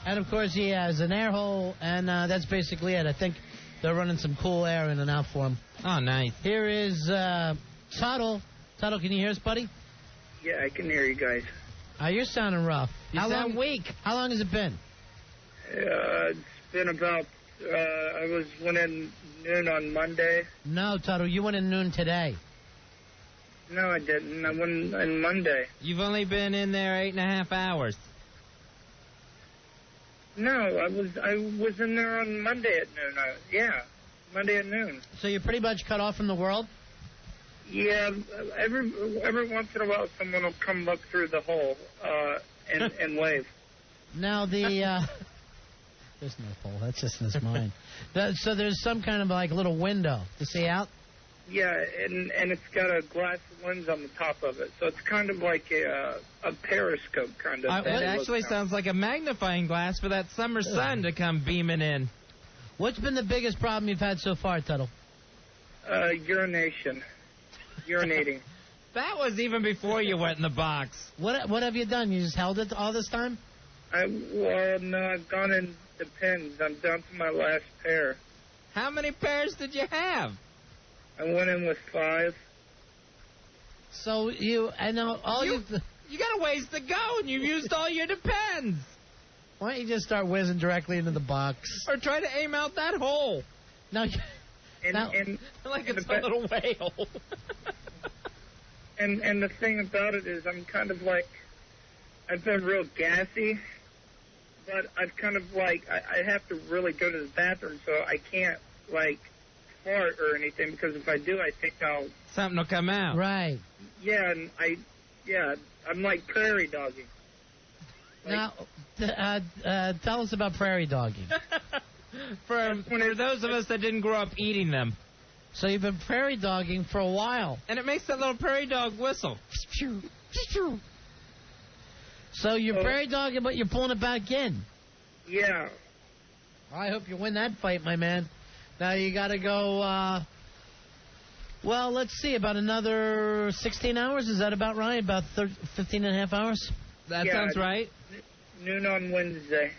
And, of course, he has an air hole, and that's basically it. I think they're running some cool air in and out for him. Oh, nice. Here is Tuttle. Tuttle, can you hear us, buddy? Yeah, I can hear you guys. You're sounding rough. You sound weak. How long has it been? It's been about, I went in noon on Monday. No, Tuttle, you went in noon today. No, I didn't. I went in Monday. You've only been in there 8.5 hours. No, I was in there on Monday at noon. Monday at noon. So you're pretty much cut off from the world? Yeah, every once in a while someone will come look through the hole and wave. Now there's no hole. That's just in his mind. So there's some kind of like little window to see out? Yeah, and it's got a glass lens on the top of it, so it's kind of like a periscope kind of thing. It actually sounds like a magnifying glass for that summer sun to come beaming in. What's been the biggest problem you've had so far, Tuttle? Urinating. That was even before you went in the box. What have you done? You just held it all this time? No, I've gone in Depends. I'm down to my last pair. How many pairs did you have? I went in with 5. So you got a ways to go, and you've used all your Depends. Why don't you just start whizzing directly into the box? Or try to aim out that hole. No. Like it's a little whale. And the thing about it is I'm kind of like, I've been real gassy, but I've kind of like, I have to really go to the bathroom, so I can't like fart or anything, because if I do, I think something will come out. Right. Yeah, and I'm like prairie dogging. Now, tell us about prairie dogging. For those of us that didn't grow up eating them. So you've been prairie dogging for a while. And it makes that little prairie dog whistle. So you're prairie dogging, but you're pulling it back in. Yeah. I hope you win that fight, my man. Now you got to go, well, let's see, about another 16 hours? Is that about right? About 15 and a half hours? That sounds right. Noon on Wednesday.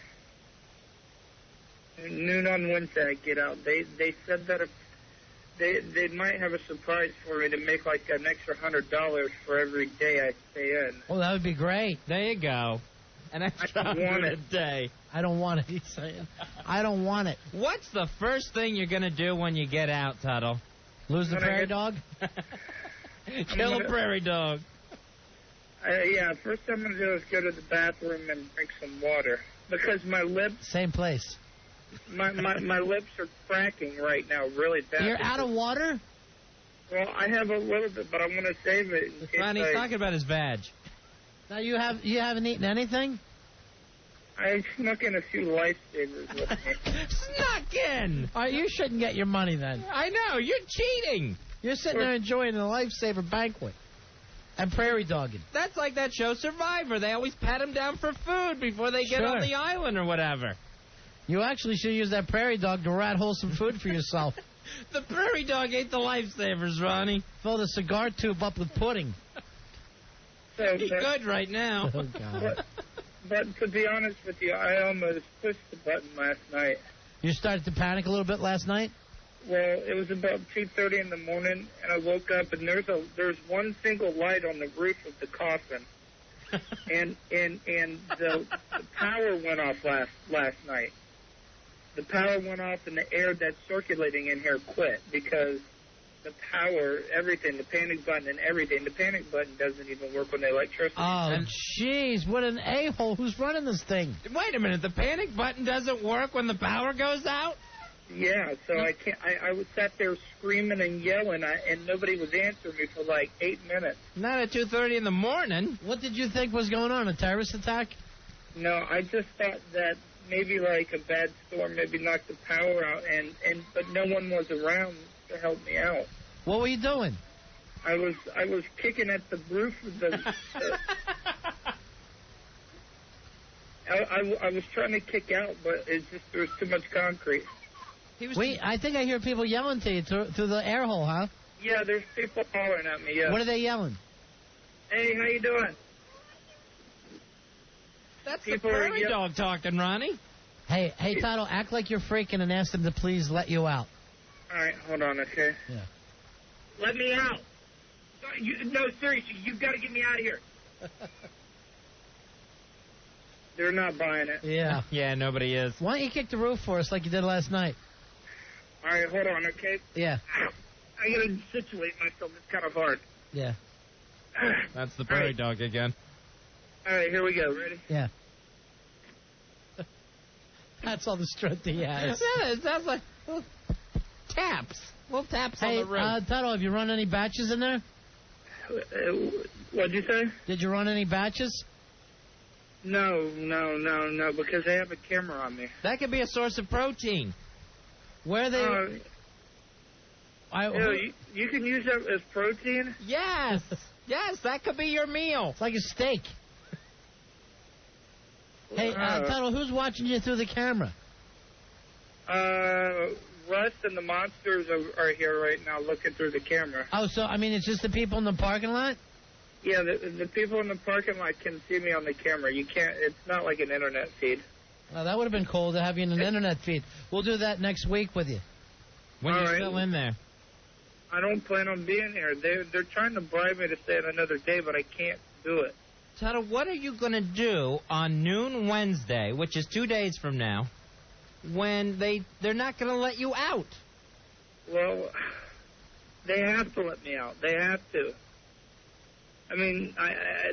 Noon on Wednesday I get out. They said that if they might have a surprise for me to make like an extra $100 for every day I stay in. Oh, that would be great. There you go. An extra $100 a day. I don't want it, he's saying. I don't want it. What's the first thing you're going to do when you get out, Tuttle? Lose the prairie dog? Kill a prairie dog. Yeah, first thing I'm going to do is go to the bathroom and drink some water. Because my lips... Same place. My lips are cracking right now really bad. You're out of water? Well, I have a little bit, but I want to save it. Ron, he's talking about his vag. Now you haven't eaten anything? I snuck in a few lifesavers with me. Snuck in! You shouldn't get your money then. I know, you're cheating. You're sitting there enjoying the lifesaver banquet. And prairie dogging. That's like that show Survivor. They always pat him down for food before they get on the island or whatever. You actually should use that prairie dog to rat hole some food for yourself. The prairie dog ate the lifesavers, Ronnie. Fill the cigar tube up with pudding. He's good right now. Oh, God. But to be honest with you, I almost pushed the button last night. You started to panic a little bit last night? Well, it was about 2:30 in the morning, and I woke up, and there's one single light on the roof of the coffin, and the power went off last night. The power went off, and the air that's circulating in here quit because the power, everything, the panic button and everything. The panic button doesn't even work when the electricity. Oh, jeez, what an a-hole! Who's running this thing? Wait a minute, the panic button doesn't work when the power goes out? Yeah, so I can't. I was sat there screaming and yelling, and nobody was answering me for like 8 minutes. Not at 2:30 in the morning. What did you think was going on? A terrorist attack? No, I just thought that maybe like a bad storm maybe knocked the power out, but no one was around to help me out. What were you doing? I was kicking at the roof of the. I was trying to kick out, but it's just there was too much concrete. Wait, I think I hear people yelling to you through the air hole, huh? Yeah, there's people hollering at me. Yeah. What are they yelling? Hey, how you doing? That's the prairie dog talking, Ronnie. Hey, Tuttle, act like you're freaking and ask them to please let you out. All right, hold on, okay? Yeah. Let me out. No, seriously, you've got to get me out of here. They're not buying it. Yeah. Yeah, nobody is. Why don't you kick the roof for us like you did last night? All right, hold on, okay? Yeah. I got to situate myself. It's kind of hard. Yeah. That's the prairie dog again. All right, here we go. Ready? Yeah. That's all the strength he has. It sounds like taps. Little taps on the roof. Hey, Tuttle, have you run any batches in there? What'd you say? Did you run any batches? No, because they have a camera on me. That could be a source of protein. Where are they? You can use that as protein? Yes. Yes, that could be your meal. It's like a steak. Hey, Tuttle, who's watching you through the camera? Russ and the monsters are here right now looking through the camera. Oh, so, I mean, it's just the people in the parking lot? Yeah, the people in the parking lot can see me on the camera. You can't, it's not like an internet feed. Well, that would have been cool to have you in an internet feed. We'll do that next week with you. When you're still in there. I don't plan on being here. They're trying to bribe me to stay another day, but I can't do it. Tuttle, what are you going to do on noon Wednesday, which is 2 days from now, when they're not going to let you out? Well, they have to let me out. They have to. I mean,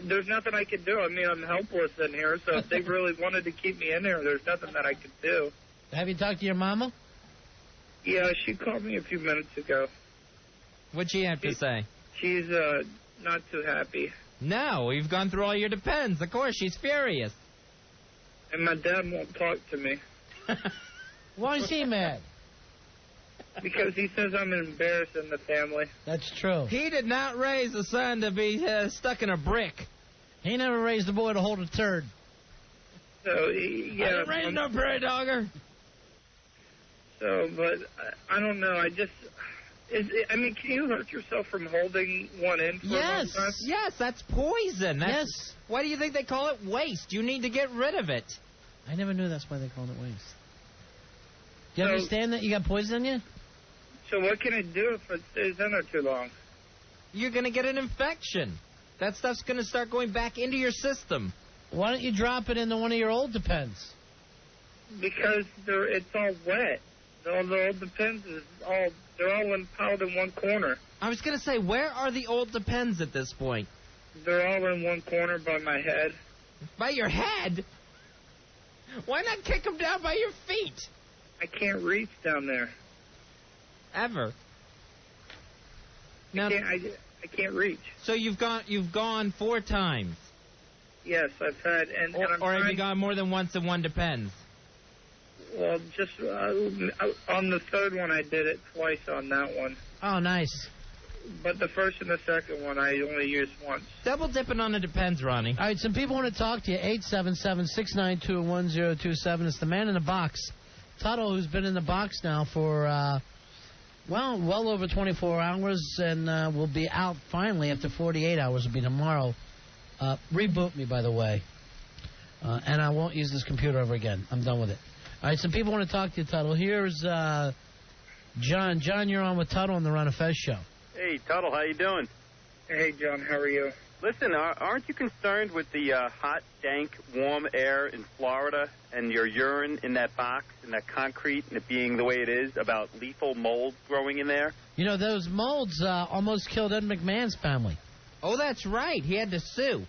there's nothing I can do. I mean, I'm helpless in here, so if they really wanted to keep me in here, there's nothing that I could do. Have you talked to your mama? Yeah, she called me a few minutes ago. What'd she have to say? She's not too happy. No, we've gone through all your depends. Of course, she's furious. And my dad won't talk to me. Why is he mad? Because he says I'm embarrassing the family. That's true. He did not raise a son to be stuck in a brick. He never raised a boy to hold a turd. So, yeah. I didn't raise no prairie dogger. So, but I don't know. Can you hurt yourself from holding one in for a long time? Yes, that's poison. Yes. Why do you think they call it waste? You need to get rid of it. I never knew that's why they called it waste. Do you understand that you got poison in you? So what can it do if it stays in there too long? You're going to get an infection. That stuff's going to start going back into your system. Why don't you drop it into one of your old Depends? Because it's all wet. All the old Depends they're all piled in one corner. I was going to say, where are the old Depends at this point? They're all in one corner by my head. By your head? Why not kick them down by your feet? I can't reach down there. Ever. Now, I can't reach. So you've gone 4 times. Yes, I've had, or have you gone more than once in one Depends? Well, just on the third one, I did it twice on that one. Oh, nice. But the first and the second one, I only used once. Double dipping on the Depends, Ronnie. All right, some people want to talk to you. 877-692-1027. It's the man in the box, Tuttle, who's been in the box now for, well over 24 hours, and will be out finally after 48 hours. Will be tomorrow. Reboot me, by the way. And I won't use this computer ever again. I'm done with it. All right, some people want to talk to you, Tuttle. Here's John. John, you're on with Tuttle on the Ron Fez show. Hey, Tuttle, how you doing? Hey, John, how are you? Listen, aren't you concerned with the hot, dank, warm air in Florida and your urine in that box, in that concrete, and it being the way it is, about lethal mold growing in there? You know, those molds almost killed Ed McMahon's family. Oh, that's right. He had to sue.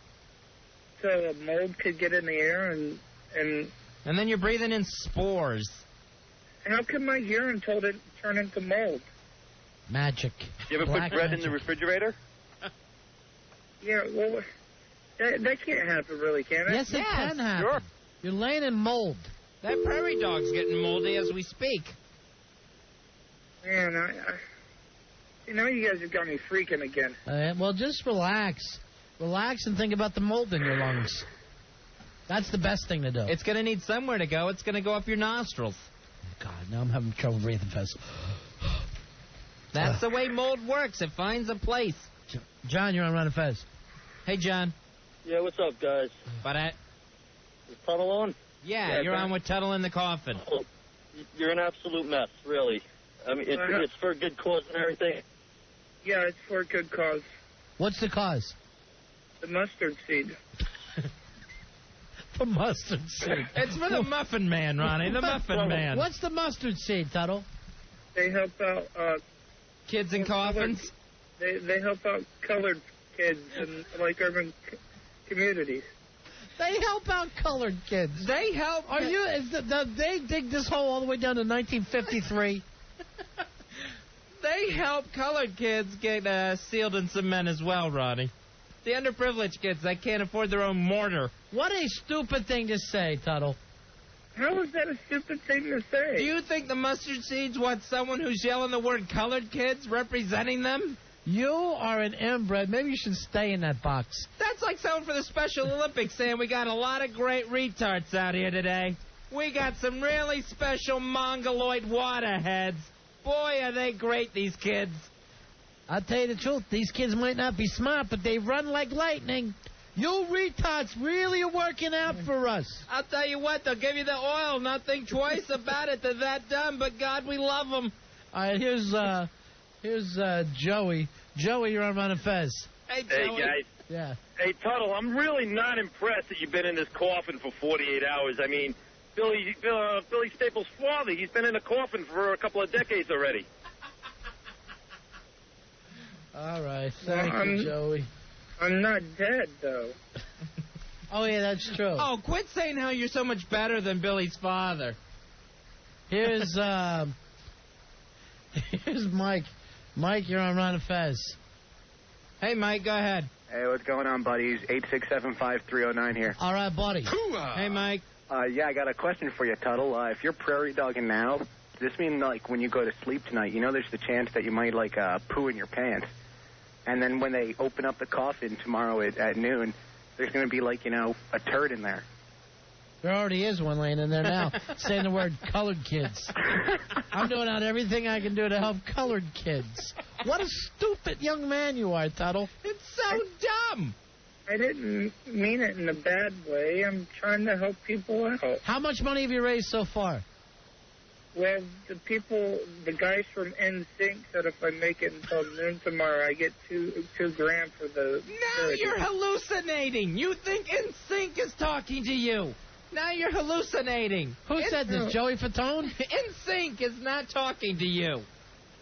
So a mold could get in the air and then you're breathing in spores. How can my urine turn into mold? Magic. You ever Black put bread magic in the refrigerator? Yeah, well, that can't happen, really, can it? Yes, it can happen. Sure. You're laying in mold. That prairie dog's getting moldy as we speak. Man, you guys have got me freaking again. Well, just relax. Relax and think about the mold in your lungs. That's the best thing to do. It's going to need somewhere to go. It's going to go up your nostrils. God, now I'm having trouble breathing fast. That's the way mold works. It finds a place. John, you're on Ron Fez. Hey, John. Yeah, what's up, guys? Is Tuttle on? Yeah, you're on with Tuttle in the Coffin. Oh, you're an absolute mess, really. I mean, it's for a good cause and everything. Yeah, it's for a good cause. What's the cause? The mustard seed. The mustard seed. It's for the Muffin Man, Ronnie. The Muffin Man. What's the mustard seed, Tuttle? They help out kids in coffins. They help out colored kids in urban communities. They help out colored kids. They help. They dig this hole all the way down to 1953. They help colored kids get sealed in cement as well, Ronnie. The underprivileged kids that can't afford their own mortar. What a stupid thing to say, Tuttle. How is that a stupid thing to say? Do you think the mustard seeds want someone who's yelling the word colored kids representing them? You are an inbred. Maybe you should stay in that box. That's like someone for the Special Olympics saying we got a lot of great retards out here today. We got some really special mongoloid waterheads. Boy, are they great, these kids. I'll tell you the truth. These kids might not be smart, but they run like lightning. You retards really are working out for us. I'll tell you what, they'll give you the oil. Not think twice about it. They're that dumb, but God, we love them. All right, here's Joey. Joey, you're on Ron Fez. Hey, Joey. Hey, guys. Yeah. Hey, Tuttle, I'm really not impressed that you've been in this coffin for 48 hours. I mean, Billy Staples' father, he's been in a coffin for a couple of decades already. All right. Thank you, Joey. I'm not dead, though. Oh, yeah, that's true. Oh, quit saying how you're so much better than Billy's father. Here's Mike. Mike, you're on Ron Fez. Hey, Mike, go ahead. Hey, what's going on, buddies? 867-5309 here. All right, buddy. Hey, Mike. Yeah, I got a question for you, Tuttle. If you're prairie dogging now, This means, like, when you go to sleep tonight, you know there's the chance that you might, like, poo in your pants. And then when they open up the coffin tomorrow at noon, there's going to be, like, you know, a turd in there. There already is one laying in there now, saying the word colored kids. I'm doing out everything I can do to help colored kids. What a stupid young man you are, Tuttle. It's so dumb. I didn't mean it in a bad way. I'm trying to help people out. How much money have you raised so far? Well, the guys from NSYNC said if I make it until noon tomorrow, I get $2,000 for the... Now you're hallucinating. You think NSYNC is talking to you. Now you're hallucinating. Who said this, Joey Fatone? NSYNC is not talking to you.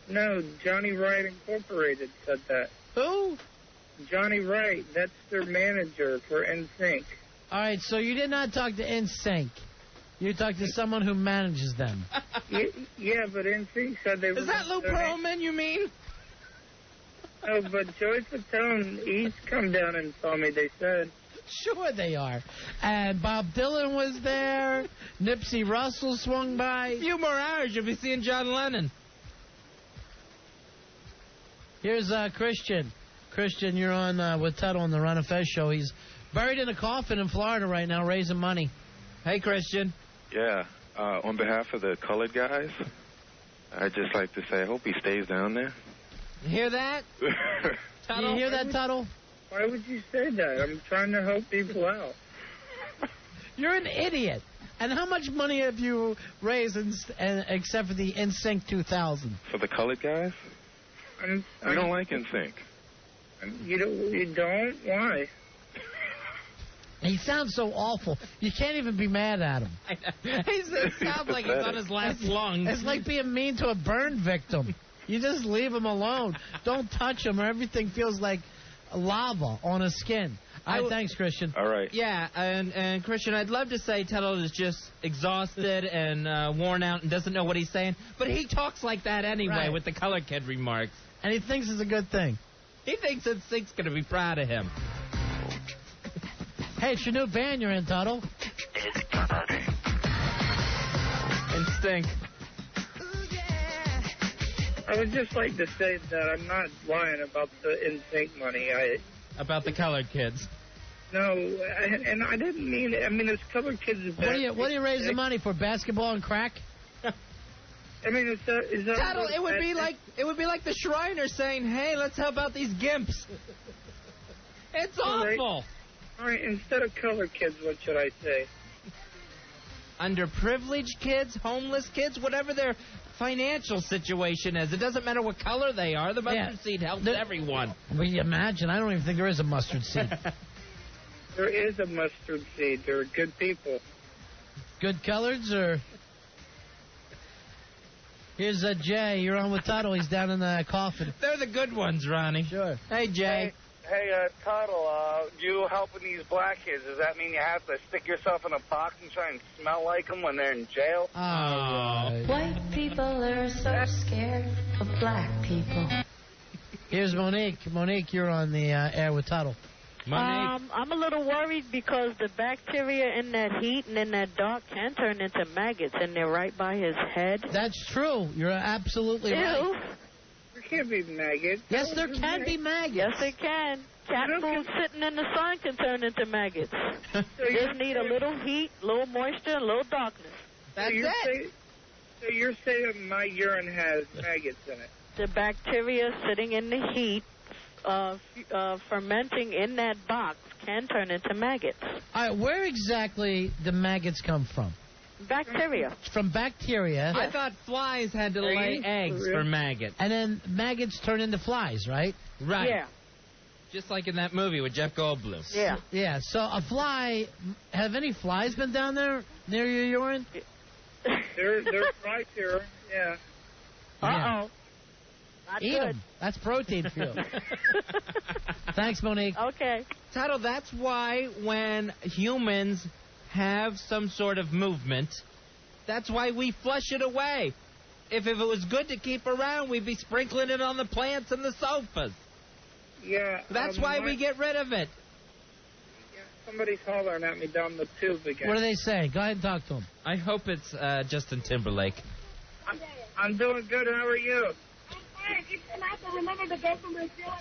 No, Johnny Wright Incorporated said that. Who? Johnny Wright. That's their manager for NSYNC. All right, so you did not talk to NSYNC. You talked to someone who manages them. Yeah, but NSYNC said they were... Is that Lou Pearlman, you mean? Oh, but Joey Fatone, he's come down and saw me, they said. Sure they are. And Bob Dylan was there. Nipsey Russell swung by. A few more hours, you'll be seeing John Lennon. Here's Christian. Christian, you're on with Tuttle on the Ron Fez show. He's buried in a coffin in Florida right now, raising money. Hey, Christian. Yeah. On behalf of the colored guys, I'd just like to say I hope he stays down there. You hear that? Tuttle? You hear that, Tuttle? Why would you say that? I'm trying to help people out. You're an idiot. And how much money have you raised except for the NSYNC 2000? For the colored guys? We don't like NSYNC. You don't? Why? He sounds so awful. You can't even be mad at him. He sounds like he's on his last lung. It's like being mean to a burn victim. You just leave him alone. Don't touch him or everything feels like lava on his skin. All right, thanks, Christian. All right. Yeah, and Christian, I'd love to say Tuttle is just exhausted and worn out and doesn't know what he's saying, but he talks like that anyway with the color kid remarks. And he thinks it's a good thing. He thinks NSYNC's going to be proud of him. Hey, it's your new band you're in, Tuttle. NSYNC. I would just like to say that I'm not lying about the NSYNC money. About the colored kids. No, and I didn't mean it. I mean, it's colored kids. What do you raise the money for? Basketball and crack? I mean, is that Tuttle, it would be like the Shriners saying, "Hey, let's help out these gimps." It's awful. All right, instead of colored kids, what should I say? Underprivileged kids, homeless kids, whatever their financial situation is. It doesn't matter what color they are. The mustard seed helps everyone. Well, you imagine. I don't even think there is a mustard seed. There is a mustard seed. They're good people. Good coloreds, or... Here's Jay. You're on with Tuttle. He's down in the coffin. They're the good ones, Ronnie. Sure. Hey, Jay. Hey, Tuttle, you helping these black kids, does that mean you have to stick yourself in a box and try and smell like them when they're in jail? Oh. White people are so scared of black people. Here's Monique. Monique, you're on the air with Tuttle. Monique. I'm a little worried because the bacteria in that heat and in that dark can turn into maggots, and they're right by his head. That's true. You're absolutely right. There can't be maggots. Yes, there can be maggots. Yes, it can. Cat food sitting in the sun can turn into maggots. Just need a little heat, a little moisture, and a little darkness. That's it. So you're saying my urine has maggots in it? The bacteria sitting in the heat, fermenting in that box, can turn into maggots. All right, where exactly do maggots come from? Bacteria. From bacteria. I thought flies had to lay eggs for maggots. And then maggots turn into flies, right? Right. Yeah. Just like in that movie with Jeff Goldblum. Yeah. Yeah, so a fly... Have any flies been down there near your urine? There are flies here, yeah. Uh-oh. Not Eat good. them. That's protein for you. Thanks, Monique. Okay. Tuttle, that's why when humans have some sort of movement, that's why we flush it away. If it was good to keep around, we'd be sprinkling it on the plants and the sofas. Yeah. That's why we get rid of it. Yeah, somebody's hollering at me down the tube again. What do they say? Go ahead and talk to them. I hope it's Justin Timberlake. I'm doing good. How are you? Remember the girl from Brazil?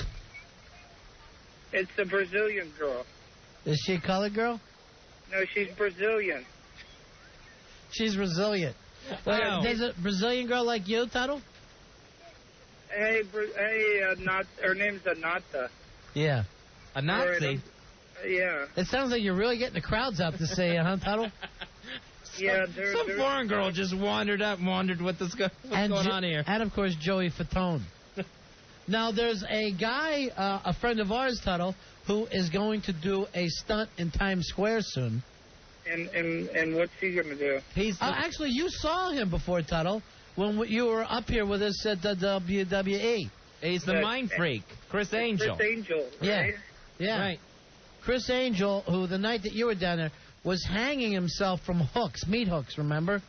It's the Brazilian girl. Is she a colored girl? No, she's Brazilian. She's resilient. Wow. There's a Brazilian girl like you, Tuttle? Hey, her name's Anata. Yeah. A Nazi? Yeah. It sounds like you're really getting the crowds out to say it, huh, Tuttle? Yeah, Some foreign girl just wandered up and wondered what's going on here. And, of course, Joey Fatone. Now, there's a guy, a friend of ours, Tuttle, who is going to do a stunt in Times Square soon. And what's he going to do? Actually, you saw him before, Tuttle, when you were up here with us at the WWE. He's the mind freak, Chris Angel. Chris Angel, right? Yeah. Right. Chris Angel, who the night that you were down there, was hanging himself from hooks, meat hooks, remember?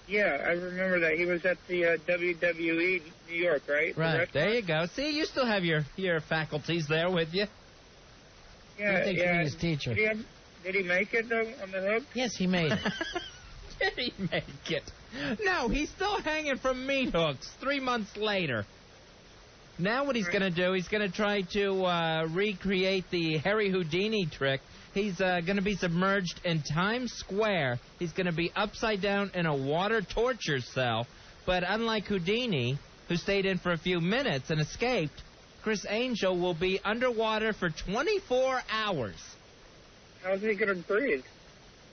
Yeah, I remember that. He was at the WWE New York, right? Right. There you go. See, you still have your faculties there with you. Yeah, You think yeah. you're his teacher. Did he make it, though, on the hook? Yes, he made it. Did he make it? No, he's still hanging from meat hooks 3 months later. Now what he's going to do, he's going to try to recreate the Harry Houdini trick. He's going to be submerged in Times Square. He's going to be upside down in a water torture cell. But unlike Houdini, who stayed in for a few minutes and escaped, Chris Angel will be underwater for 24 hours. How's he going to breathe?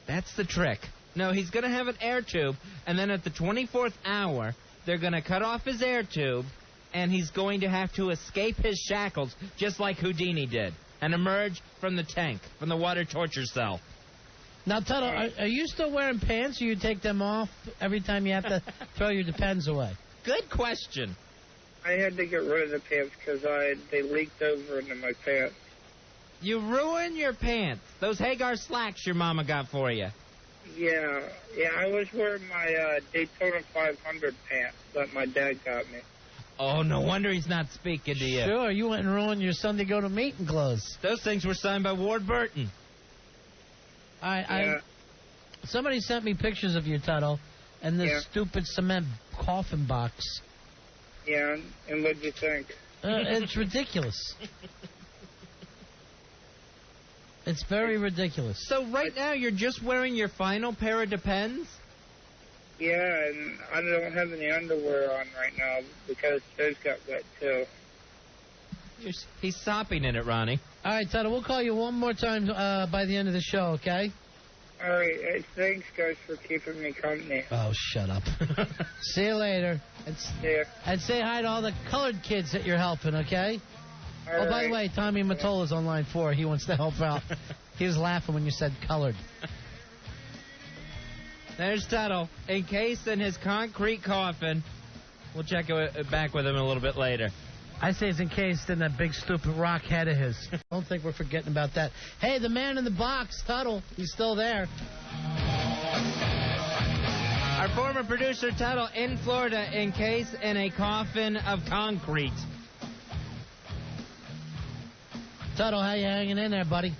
That's the trick. No, he's going to have an air tube, and then at the 24th hour, they're going to cut off his air tube, and he's going to have to escape his shackles, just like Houdini did, and emerge from the tank, from the water torture cell. Now, Tuttle, are you still wearing pants, or you take them off every time you have to throw your Depends away? Good question. I had to get rid of the pants because they leaked over into my pants. You ruin your pants. Those Hagar slacks your mama got for you. Yeah, I was wearing my Daytona 500 pants that my dad got me. Oh, no wonder he's not speaking to you. Sure, you went and ruined your Sunday go-to-meeting clothes. Those things were signed by Ward Burton. Somebody sent me pictures of you, Tuttle, and this stupid cement coffin box. Yeah, and what'd you think? It's ridiculous. It's very ridiculous. So right now you're just wearing your final pair of Depends? Yeah, and I don't have any underwear on right now because those got wet too. He's sopping in it, Ronnie. All right, Tuttle, we'll call you one more time by the end of the show, okay? All right, thanks, guys, for keeping me company. Oh, shut up. See you later. And say hi to all the colored kids that you're helping, okay? All by the way, Tommy Mottola's on line 4. He wants to help out. He was laughing when you said colored. There's Tuttle, encased in his concrete coffin. We'll check back with him a little bit later. I say it's encased in that big, stupid rock head of his. Don't think we're forgetting about that. Hey, the man in the box, Tuttle, he's still there. Our former producer, Tuttle, in Florida, encased in a coffin of concrete. Tuttle, how you hanging in there, buddy?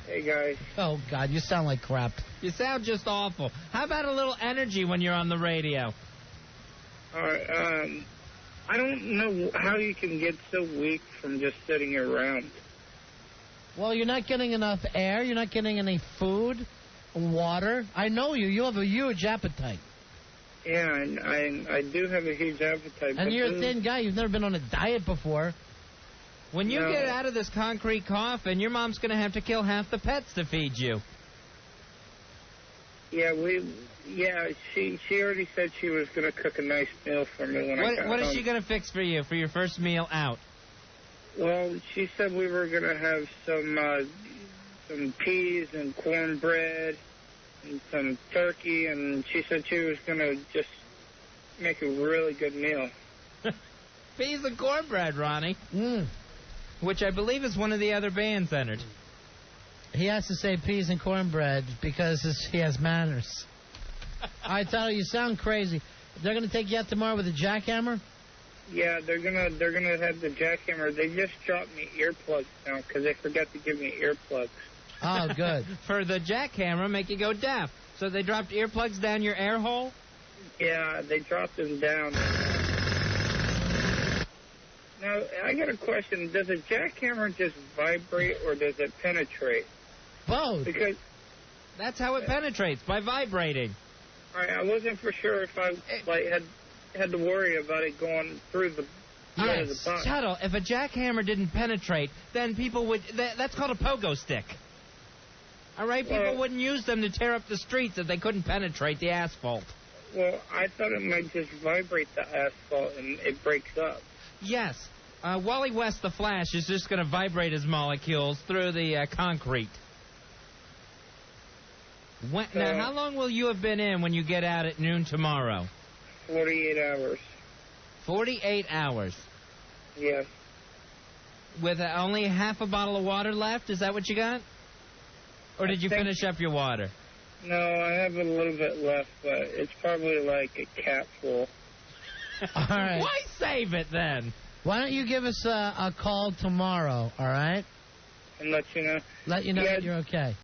Hey, guys. Oh, God, you sound like crap. You sound just awful. How about a little energy when you're on the radio? All right, I don't know how you can get so weak from just sitting around. Well, you're not getting enough air. You're not getting any food, water. I know you. You have a huge appetite. Yeah, and I do have a huge appetite. And you're a thin guy. You've never been on a diet before. When you get out of this concrete coffin, your mom's going to have to kill half the pets to feed you. Yeah, she already said she was going to cook a nice meal for me when I got home. What is she going to fix for you for your first meal out? Well, she said we were going to have some peas and cornbread and some turkey, and she said she was going to just make a really good meal. Peas and cornbread, Ronnie. Which I believe is one of the other bands entered. He has to say peas and cornbread because he has manners. I tell you sound crazy. They're going to take you out tomorrow with a jackhammer? Yeah, they're gonna have the jackhammer. They just dropped me earplugs now because they forgot to give me earplugs. Oh, good. For the jackhammer, make you go deaf. So they dropped earplugs down your air hole? Yeah, they dropped them down. Now, I got a question. Does a jackhammer just vibrate or does it penetrate? Both. Because that's how it penetrates, by vibrating. I wasn't for sure if I had to worry about it going through the side of the box. Tuttle, if a jackhammer didn't penetrate, then people would... That's called a pogo stick. All right? People wouldn't use them to tear up the streets if they couldn't penetrate the asphalt. Well, I thought it might just vibrate the asphalt and it breaks up. Yes. Wally West, the Flash, is just going to vibrate his molecules through the concrete. Now, how long will you have been in when you get out at noon tomorrow? 48 hours. 48 hours? Yes. With only half a bottle of water left? Is that what you got? Or did you finish up your water? No, I have a little bit left, but it's probably like a cap full. All right. Why save it then? Why don't you give us a call tomorrow, all right? And let you know. Let you know that you're okay.